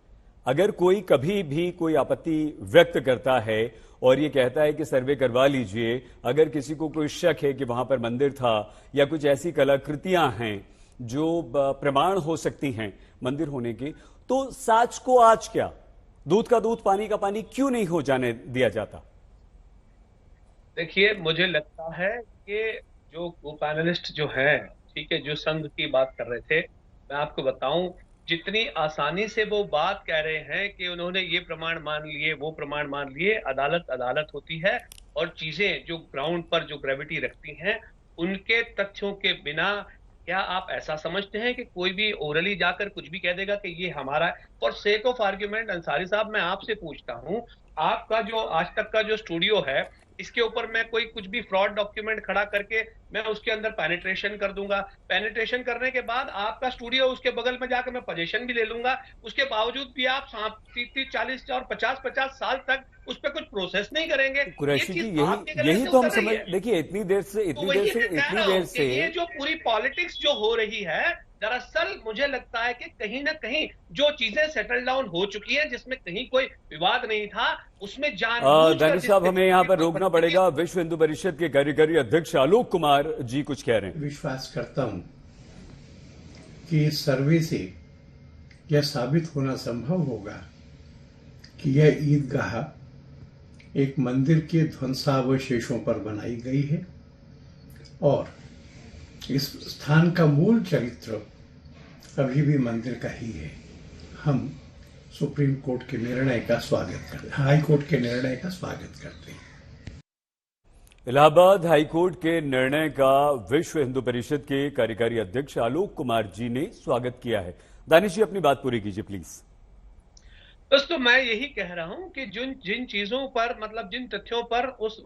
अगर कोई कभी भी कोई आपत्ति व्यक्त करता है और ये कहता है कि सर्वे करवा लीजिए, अगर किसी को कोई शक है कि वहां पर मंदिर था या कुछ ऐसी कलाकृतियां हैं जो प्रमाण हो सकती हैं मंदिर होने की, तो साच को आज क्या, दूध का दूध पानी का पानी क्यों नहीं हो जाने दिया जाता?
देखिए, मुझे लगता है कि जो पैनलिस्ट जो हैं, ठीक है, जो संघ की बात कर रहे थे, मैं आपको बताऊं, जितनी आसानी से वो बात कह रहे हैं कि उन्होंने ये प्रमाण मान लिए, वो प्रमाण मान लिए, अदालत होती है और चीजें जो ग्राउंड पर जो ग्रेविटी रखती हैं, उनके तथ्यों के बिना क्या आप ऐसा समझते हैं कि कोई भी ओरली जाकर कुछ भी कह देगा कि ये हमारा है? For sake of argument, Ansari साहब, मैं आपसे पूछता हूं, आपका जो आज तक का जो स्टूडियो है, इसके ऊपर मैं कोई कुछ भी फ्रॉड डॉक्यूमेंट खड़ा करके मैं उसके अंदर पेनिट्रेशन कर दूंगा। पेनिट्रेशन करने के बाद आपका स्टूडियो, उसके बगल में जाकर मैं पोजीशन भी ले लूंगा, उसके बावजूद भी आप 30, 40 और 50 साल तक उस पर कुछ प्रोसेस नहीं करेंगे।
कुरैशी जी, यही तो हम समझ, देखिए इतनी देर से
ये जो पूरी पॉलिटिक्स जो हो रही है, दरअसल मुझे लगता है कि कहीं ना कहीं जो चीजें सेटल डाउन हो चुकी हैं, जिसमें कहीं कोई विवाद नहीं था, उसमें
दानिश साहब, हमें यहाँ पर रोकना पड़ेगा। विश्व हिंदू परिषद के कार्यकारी अध्यक्ष आलोक कुमार जी कुछ कह रहे हैं।
विश्वास करता हूं कि इस सर्वे से यह साबित होना संभव होगा कि यह ईदगाह एक मंदिर के ध्वंसावशेषों पर बनाई गई है और इस स्थान का मूल चरित्र अभी भी मंदिर का ही है। हम सुप्रीम कोर्ट के निर्णय का स्वागत करते हैं, हाई कोर्ट के निर्णय का स्वागत करते हैं।
इलाहाबाद हाई कोर्ट के निर्णय का विश्व हिंदू परिषद के कार्यकारी अध्यक्ष आलोक कुमार जी ने स्वागत किया है। दानिश जी, अपनी बात पूरी कीजिए प्लीज।
दोस्तों, मैं यही कह रहा हूं कि जिन चीजों पर, मतलब जिन तथ्यों पर उस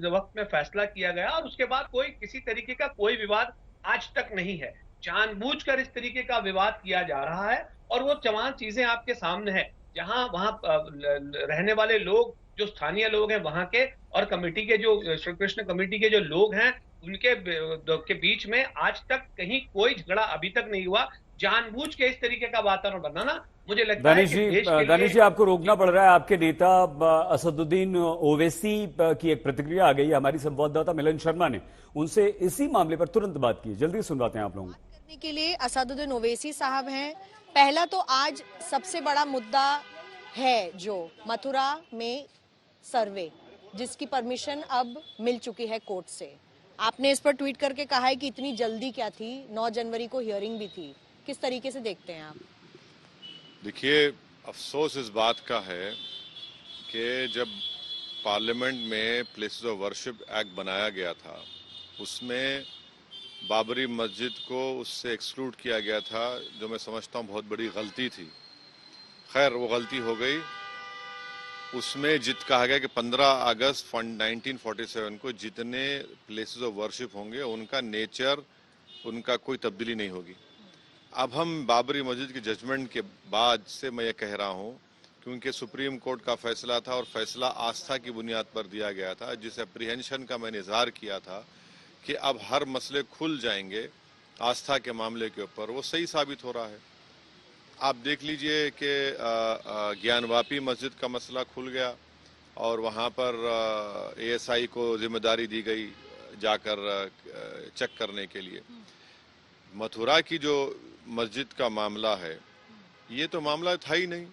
वक्त में फैसला किया गया और उसके बाद कोई किसी तरीके का कोई विवाद आज तक नहीं है, जानबूझकर इस तरीके का विवाद किया जा रहा है और वो तमाम चीजें आपके सामने है, जहां वहां रहने वाले लोग, जो स्थानीय लोग हैं वहां के, और कमेटी के जो श्री कृष्ण कमेटी के जो लोग हैं, उनके बीच में आज तक कहीं कोई झगड़ा अभी तक नहीं हुआ। जानबूझ के इस तरीके का वातावरण बनाना, मुझे लगता है कि
दानिश जी, आपको रोकना पड़ रहा है। आपके नेता असदुद्दीन ओवैसी की एक प्रतिक्रिया आ गई है, हमारी संवाददाता मिलन शर्मा ने उनसे इसी मामले पर तुरंत बात की। जल्दी सुनवाते हैं आप लोगों को।
करने के लिए असदुद्दीन ओवैसी साहब हैं। पहला तो आज सबसे बड़ा मुद्दा है जो मथुरा में सर्वे, जिसकी परमिशन अब मिल चुकी है कोर्ट से। आपने इस पर ट्वीट करके कहा है कि इतनी जल्दी क्या थी, 9 जनवरी को हियरिंग भी थी। किस तरीके से देखते हैं आप?
देखिए, अफसोस इस बात का है कि जब पार्लियामेंट में प्लेसेस ऑफ वर्शिप एक्ट बनाया गया था, उसमें बाबरी मस्जिद को उससे एक्सक्लूड किया गया था, जो मैं समझता हूँ बहुत बड़ी गलती थी। खैर, वो गलती हो गई। उसमें कहा गया कि 15 अगस्त 1947 को जितने प्लेसेस ऑफ वर्शिप होंगे, उनका नेचर, उनका कोई तब्दीली नहीं होगी। अब हम बाबरी मस्जिद की जजमेंट के बाद से मैं ये कह रहा हूँ, क्योंकि सुप्रीम कोर्ट का फैसला था और फैसला आस्था की बुनियाद पर दिया गया था, जिस एप्रीहेंशन का मैंने इजहार किया था कि अब हर मसले खुल जाएंगे आस्था के मामले के ऊपर, वो सही साबित हो रहा है। आप देख लीजिए कि ज्ञानवापी मस्जिद का मसला खुल गया और वहाँ पर ASI को जिम्मेदारी दी गई जाकर चेक करने के लिए। मथुरा की जो मस्जिद का मामला है, ये तो मामला था ही नहीं।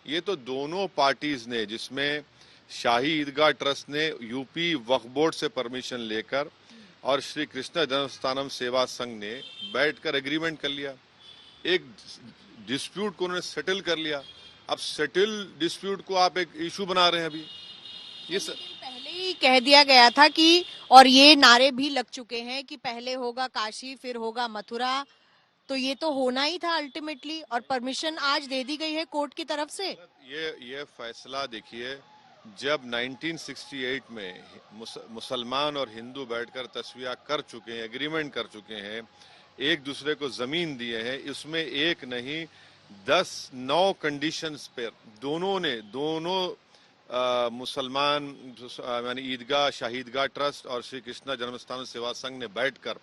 ये तो दोनों पार्टीज ने, जिसमें शाही ईदगाह ट्रस्ट ने यूपी वक्फ बोर्ड से परमिशन लेकर और श्री कृष्ण जन्मस्थानम सेवा संघ ने बैठकर एग्रीमेंट कर लिया, एक डिस्प्यूट को उन्होंने सेटल कर लिया। अब सेटल डिस्प्यूट को आप एक इशू बना रहे हैं अभी। ये
पहले ही कह दिया गया था कि, और ये नारे भी लग चुके हैं कि पहले होगा काशी फिर होगा मथुरा, तो ये तो होना ही था अल्टीमेटली, और परमिशन आज दे दी गई है कोर्ट की तरफ से।
ये फैसला देखिए, जब 1968 में मुसलमान और हिंदू बैठकर तस्वीर कर चुके हैं, एग्रीमेंट कर चुके हैं, एक दूसरे को जमीन दिए हैं, इसमें एक नहीं 9 कंडीशंस पर दोनों मुसलमान यानी ईदगाह शाहीदगाह ट्रस्ट और श्री कृष्णा जन्मस्थान सेवा संघ ने बैठकर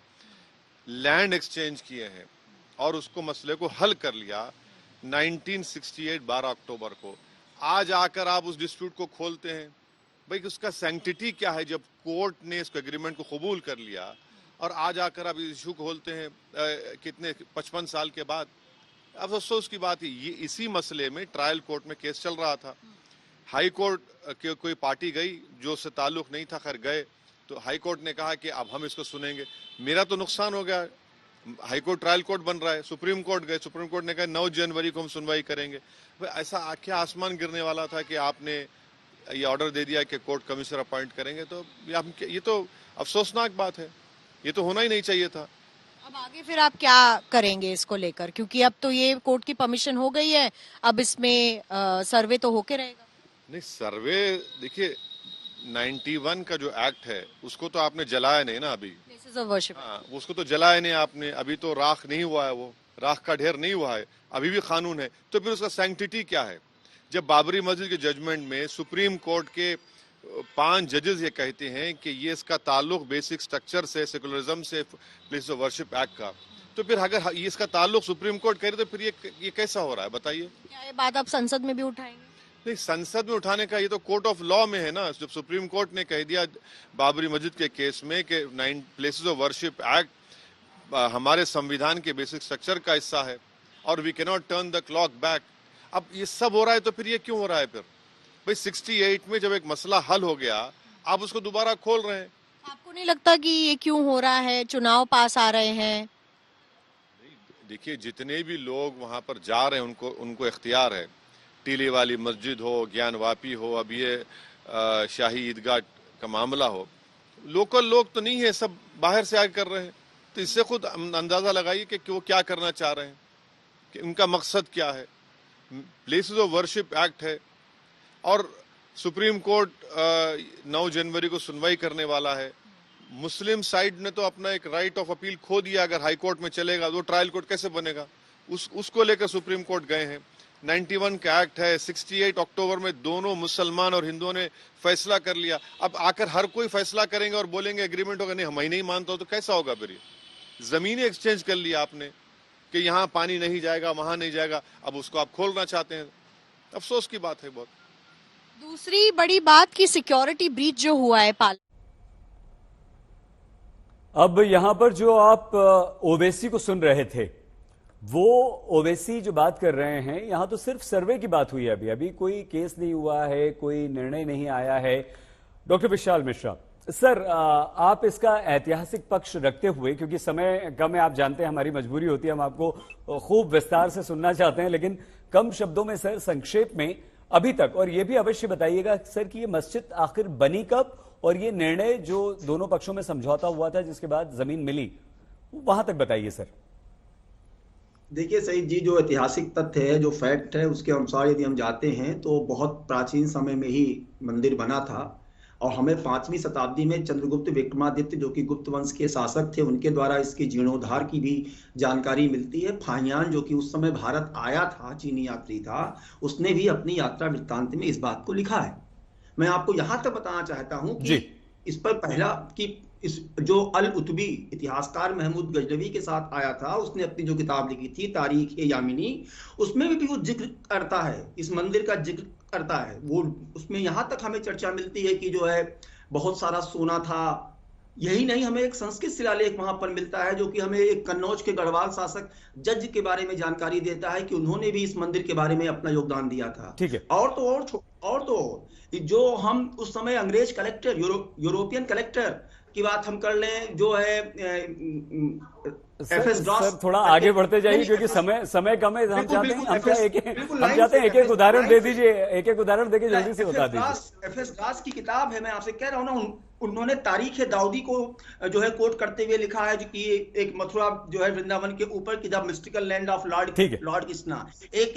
लैंड एक्सचेंज किए हैं और उसको मसले को हल कर लिया 1968 12 अक्टूबर को। आज आकर आप उस डिस्प्यूट को खोलते हैं, भाई उसका सैंक्टिटी क्या है? जब कोर्ट ने इसको एग्रीमेंट को कबूल कर लिया और आज आकर आप इशू खोलते हैं कितने 55 साल के बाद। अब अफसोस की बात है, ये इसी मसले में ट्रायल कोर्ट में केस चल रहा था। हाई कोर्ट के कोई पार्टी गई जो उससे ताल्लुक नहीं था, खैर गए तो हाई कोर्ट ने कहा कि अब हम इसको सुनेंगे। मेरा तो नुकसान हो गया, हाई कोर्ट ट्रायल कोर्ट बन रहा है, सुप्रीम कोर्ट गए, सुप्रीम कोर्ट ने कहा 9 जनवरी को हम सुनवाई करेंगे। ऐसा क्या आसमान गिरने वाला था कि आपने ये ऑर्डर दे दिया कि कोर्ट कमिश्नर अपॉइंट करेंगे? तो ये तो अफसोसनाक बात है, ये तो होना ही नहीं चाहिए था।
अब आगे फिर आप क्या करेंगे इसको लेकर, क्योंकि अब तो ये कोर्ट की परमिशन हो गई है, अब इसमें सर्वे तो होके रहेगा?
नहीं, सर्वे देखिए 91 का जो एक्ट है उसको तो आपने जलाया नहीं ना अभी। हाँ, उसको तो जलाया नहीं आपने, अभी तो राख नहीं हुआ है, वो राख का ढेर नहीं हुआ है, अभी भी कानून है। तो फिर उसका सैंक्टिटी क्या है? जब बाबरी मस्जिद के जजमेंट में सुप्रीम कोर्ट के 5 जजेस ये कहते हैं कि ये इसका ताल्लुक बेसिक स्ट्रक्चर से, सेकुलरिज्म से, प्लेस ऑफ वर्शिप एक्ट का, तो फिर अगर ये इसका ताल्लुक सुप्रीम कोर्ट करे तो फिर ये कैसा हो रहा है बताइए?
क्या ये बात आप संसद में भी उठाएंगे?
नहीं, संसद में उठाने का ये तो कोर्ट ऑफ लॉ में है ना। जब सुप्रीम कोर्ट ने कह दिया बाबरी मस्जिद के केस में कि 9 प्लेसेस ऑफ वर्शिप एक्ट हमारे संविधान के बेसिक स्ट्रक्चर का हिस्सा है और we can not turn the clock back. अब ये सब हो रहा है तो फिर ये क्यों हो रहा है? फिर भाई 68 में जब एक मसला हल हो गया, आप उसको दोबारा खोल रहे हैं।
आपको नहीं लगता कि ये क्यों हो रहा है? चुनाव पास आ रहे हैं।
देखिए, जितने भी लोग वहां पर जा रहे हैं उनको इख्तियार है। टीले वाली मस्जिद हो, ज्ञानवापी हो, अब ये शाही ईदगाह का मामला हो, लोकल लोग तो नहीं है, सब बाहर से आके कर रहे हैं। तो इससे खुद अंदाजा लगाइए कि वो क्या करना चाह रहे हैं, कि उनका मकसद क्या है। प्लेसेस ऑफ वर्शिप एक्ट है और सुप्रीम कोर्ट 9 जनवरी को सुनवाई करने वाला है। मुस्लिम साइड ने तो अपना एक राइट ऑफ अपील खो दिया। अगर हाई कोर्ट में चलेगा तो ट्रायल कोर्ट कैसे बनेगा? उसको लेकर सुप्रीम कोर्ट गए हैं। 91 का एक्ट है, 68 अक्टूबर में दोनों मुसलमान और हिंदुओं ने फैसला कर लिया। अब आकर हर कोई फैसला करेंगे और बोलेंगे एग्रीमेंट होगा, नहीं हम ही नहीं मानता, तो कैसा होगा? फिर जमीन एक्सचेंज कर लिया आपने कि यहाँ पानी नहीं जाएगा, वहां नहीं जाएगा, अब उसको आप खोलना चाहते हैं। अफसोस की बात है बहुत।
दूसरी बड़ी बात की सिक्योरिटी ब्रीच जो हुआ है पाल।
अब यहां पर जो आप ओवैसी को सुन रहे थे, वो ओवैसी जो बात कर रहे हैं, यहां तो सिर्फ सर्वे की बात हुई है। अभी कोई केस नहीं हुआ है, कोई निर्णय नहीं आया है। डॉक्टर विशाल मिश्रा सर, आप इसका ऐतिहासिक पक्ष रखते हुए, क्योंकि समय कम है, आप जानते हैं हमारी मजबूरी होती है, हम आपको खूब विस्तार से सुनना चाहते हैं, लेकिन कम शब्दों में सर संक्षेप में अभी तक, और ये भी अवश्य बताइएगा सर कि ये मस्जिद आखिर बनी कब और ये निर्णय जो दोनों पक्षों में समझौता हुआ था जिसके बाद जमीन मिली, वहां तक बताइए सर।
देखिए सईद जी, जो ऐतिहासिक तथ्य है, जो फैक्ट है, उसके अनुसार यदि हम जाते हैं तो बहुत प्राचीन समय में ही मंदिर बना था और हमें 5वीं शताब्दी में चंद्रगुप्त विक्रमादित्य जो कि गुप्त वंश के शासक थे, उनके द्वारा इसके जीर्णोद्धार की भी जानकारी मिलती है। फाहियान जो कि उस समय भारत आया था, चीनी यात्री था, उसने भी अपनी यात्रा वृत्तांत में इस बात को लिखा है। मैं आपको यहां तक बताना चाहता हूं कि इस पर पहला कि इस जो अल उतबी इतिहासकार महमूद गजनवी के साथ आया था, उसने अपनी जो किताब लिखी थी तारीख-ए-यामिनी, उसमें भी वो जिक्र करता है, इस मंदिर का जिक्र करता है। वो उसमें यहां तक हमें चर्चा मिलती है कि जो है बहुत सारा सोना था। यही नहीं, हमें एक संस्कृत शिलालेख वहां पर मिलता है जो कि हमें एक कन्नौज के गढ़वाल शासक जज के बारे में जानकारी देता है कि उन्होंने भी इस मंदिर के बारे में अपना योगदान दिया था।
ठीक है।
और तो जो हम उस समय अंग्रेज कलेक्टर, यूरोपियन कलेक्टर की बात हम कर लें, जो है
सर थोड़ा आगे बढ़ते जाइए क्योंकि समय कम है। हम चाहते हैं एक एक उदाहरण दे दीजिए, एक एक उदाहरण देके जल्दी से बता दीजिए।
एफ एस दास की किताब है, मैं आपसे कह रहा हूँ ना, उन्होंने तारीख दाऊदी को जो है कोट करते हुए लिखा है कि एक मथुरा जो है वृंदावन के ऊपर की the mystical land of Lord Krishna, एक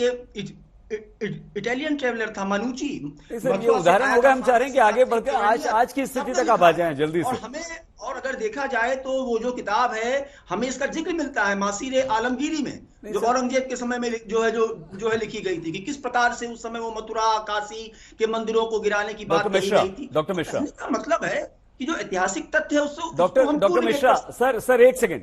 इटालियन ट्रेवलर था मनुची।
ये उदाहरण होगा, हम चाह रहे हैं कि आगे बढ़कर आज की स्थिति तक आप आ जाएं जल्दी से।
और अगर देखा जाए तो वो जो किताब है हमें इसका जिक्र मिलता है मासीर आलमगीरी में, जो औरंगजेब के समय में जो है लिखी गई थी कि किस प्रकार से उस समय वो मथुरा काशी के मंदिरों को गिराने की बात कही गई थी।
डॉक्टर मिश्रा,
मतलब है कि जो ऐतिहासिक तथ्य है उससे
डॉक्टर मिश्रा, सर एक सेकंड,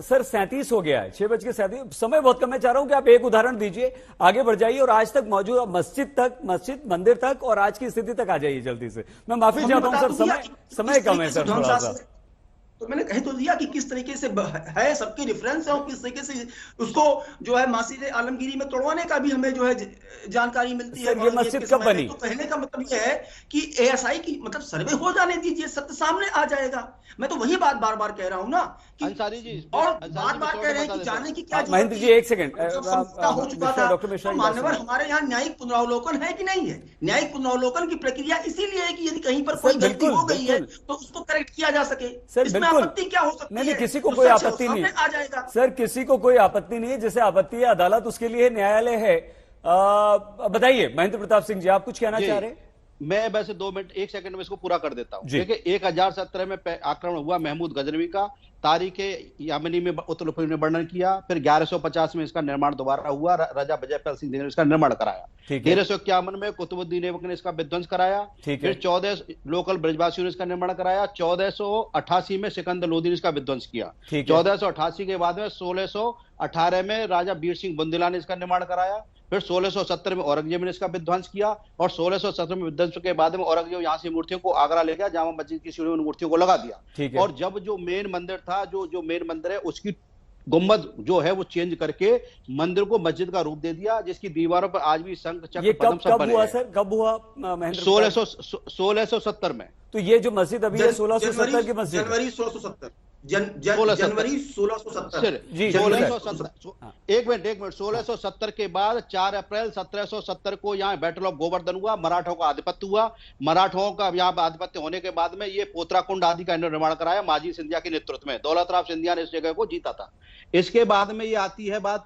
सर 37 हो गया है, 6:37, समय बहुत कम है। चाह रहा हूं कि आप एक उदाहरण दीजिए, आगे बढ़ जाइए और आज तक मौजूद मस्जिद मंदिर तक और आज की स्थिति तक आ जाइए जल्दी से। मैं माफी चाहता हूं सर, समय कम है सर थोड़ा सा।
तो मैंने कह तो दिया कि किस तरीके से है, सबके रेफरेंस है और किस तरीके से उसको जो है मासीर आलमगीरी में तोड़वाने का भी हमें जो है जानकारी मिलती है।
ये मस्जिद कब बनी?
तो कहने का मतलब ये है कि एएसआई की मतलब सर्वे हो जाने दीजिए, सत्य सामने आ जाएगा। मैं तो वही बात बार बार कह रहा हूँ ना कि
अंसारी जी,
और बार बार कह रहे हैं कि जाने की क्या
महेंद्र जी एक सेकंड,
हो चुका था।
डॉक्टर मिश्रा,
मान्यवर हमारे यहाँ न्यायिक पुनरावलोकन है कि नहीं है? न्यायिक पुनरावलोकन की प्रक्रिया इसीलिए है कि यदि कहीं पर कोई गलती हो गई है तो उसको करेक्ट किया जा सके। इसमें आपत्ति क्या हो सकती है?
नहीं, किसी को कोई आपत्ति नहीं है सर, किसी को कोई आपत्ति नहीं है। जैसे आपत्ति है अदालत, उसके लिए न्यायालय है। बताइए महेंद्र प्रताप सिंह जी, आप कुछ कहना चाह रहे हैं?
मैं वैसे 2 मिनट 1 सेकंड में इसको पूरा कर देता हूं। देखिए 1017 में आक्रमण हुआ महमूद गजनवी का, तारीख यामिनी में उत्तर ने वर्णन किया। फिर 1150 में इसका निर्माण दोबारा हुआ, राजा विजयपाल सिंह ने इसका निर्माण कराया। 1351 में कुतुबुद्दीन ऐबक ने इसका विध्वंस कराया। फिर 14 लोकल ब्रजवासियों ने इसका निर्माण कराया। 1488 में सिकंदर लोदी ने इसका विध्वंस किया। 1488 के बाद में 1618 में राजा बीर सिंह बुंदेला ने इसका निर्माण कराया। फिर 1670 में औरंगजेब ने इसका विध्वंस किया और 1670 में विध्वंस के बाद में औरंगजेब यहाँ से मूर्तियों को आगरा ले गया, जामा मस्जिद की सीढ़ियों में मूर्तियों को लगा दिया। और जब जो मेन मंदिर था, जो मेन मंदिर है उसकी गुम्बद जो है वो चेंज करके मंदिर को मस्जिद का रूप दे दिया, जिसकी दीवारों पर आज भी शंख चक्र पद्म सब बने हैं।
सर कब हुआ महेंद्र?
1670 में।
तो ये जो मस्जिद अभी है 1670 की मस्जिद,
जनवरी 1670 जनवरी 1670
जी 1670। एक मिनट 1670 के बाद 4 अप्रैल 1770 को यहाँ बैटल ऑफ गोवर्धन हुआ, मराठों का आधिपत्य हुआ। मराठों का यहाँ आधिपत्य होने के बाद में ये पोतराकुंड आदि का निर्माण कराया माजी सिंधिया के नेतृत्व में। दौलतराव सिंधिया ने इस जगह को जीता था। इसके बाद में ये आती है बात,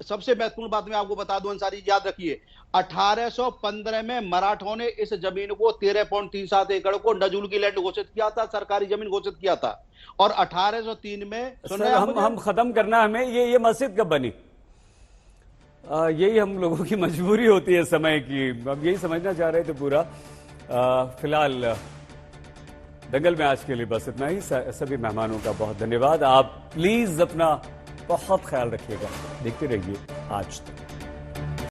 सबसे महत्वपूर्ण बात मैं आपको बता दूं अंसारी, याद रखिए 1815 में मराठों ने इस जमीन को 13.37 एकड़ को नजूल की लैंड घोषित किया था, सरकारी जमीन घोषित किया था। और 1803 में
हम खत्म करना, हमें ये मस्जिद कब बनी? यही हम लोगों की मजबूरी होती है समय की, अब यही समझना चाह रहे थे पूरा। फिलहाल दंगल में आज के लिए बस इतना ही। सभी मेहमानों का बहुत धन्यवाद। आप प्लीज अपना बहुत ख्याल रखिएगा। देखते रहिए आज तक।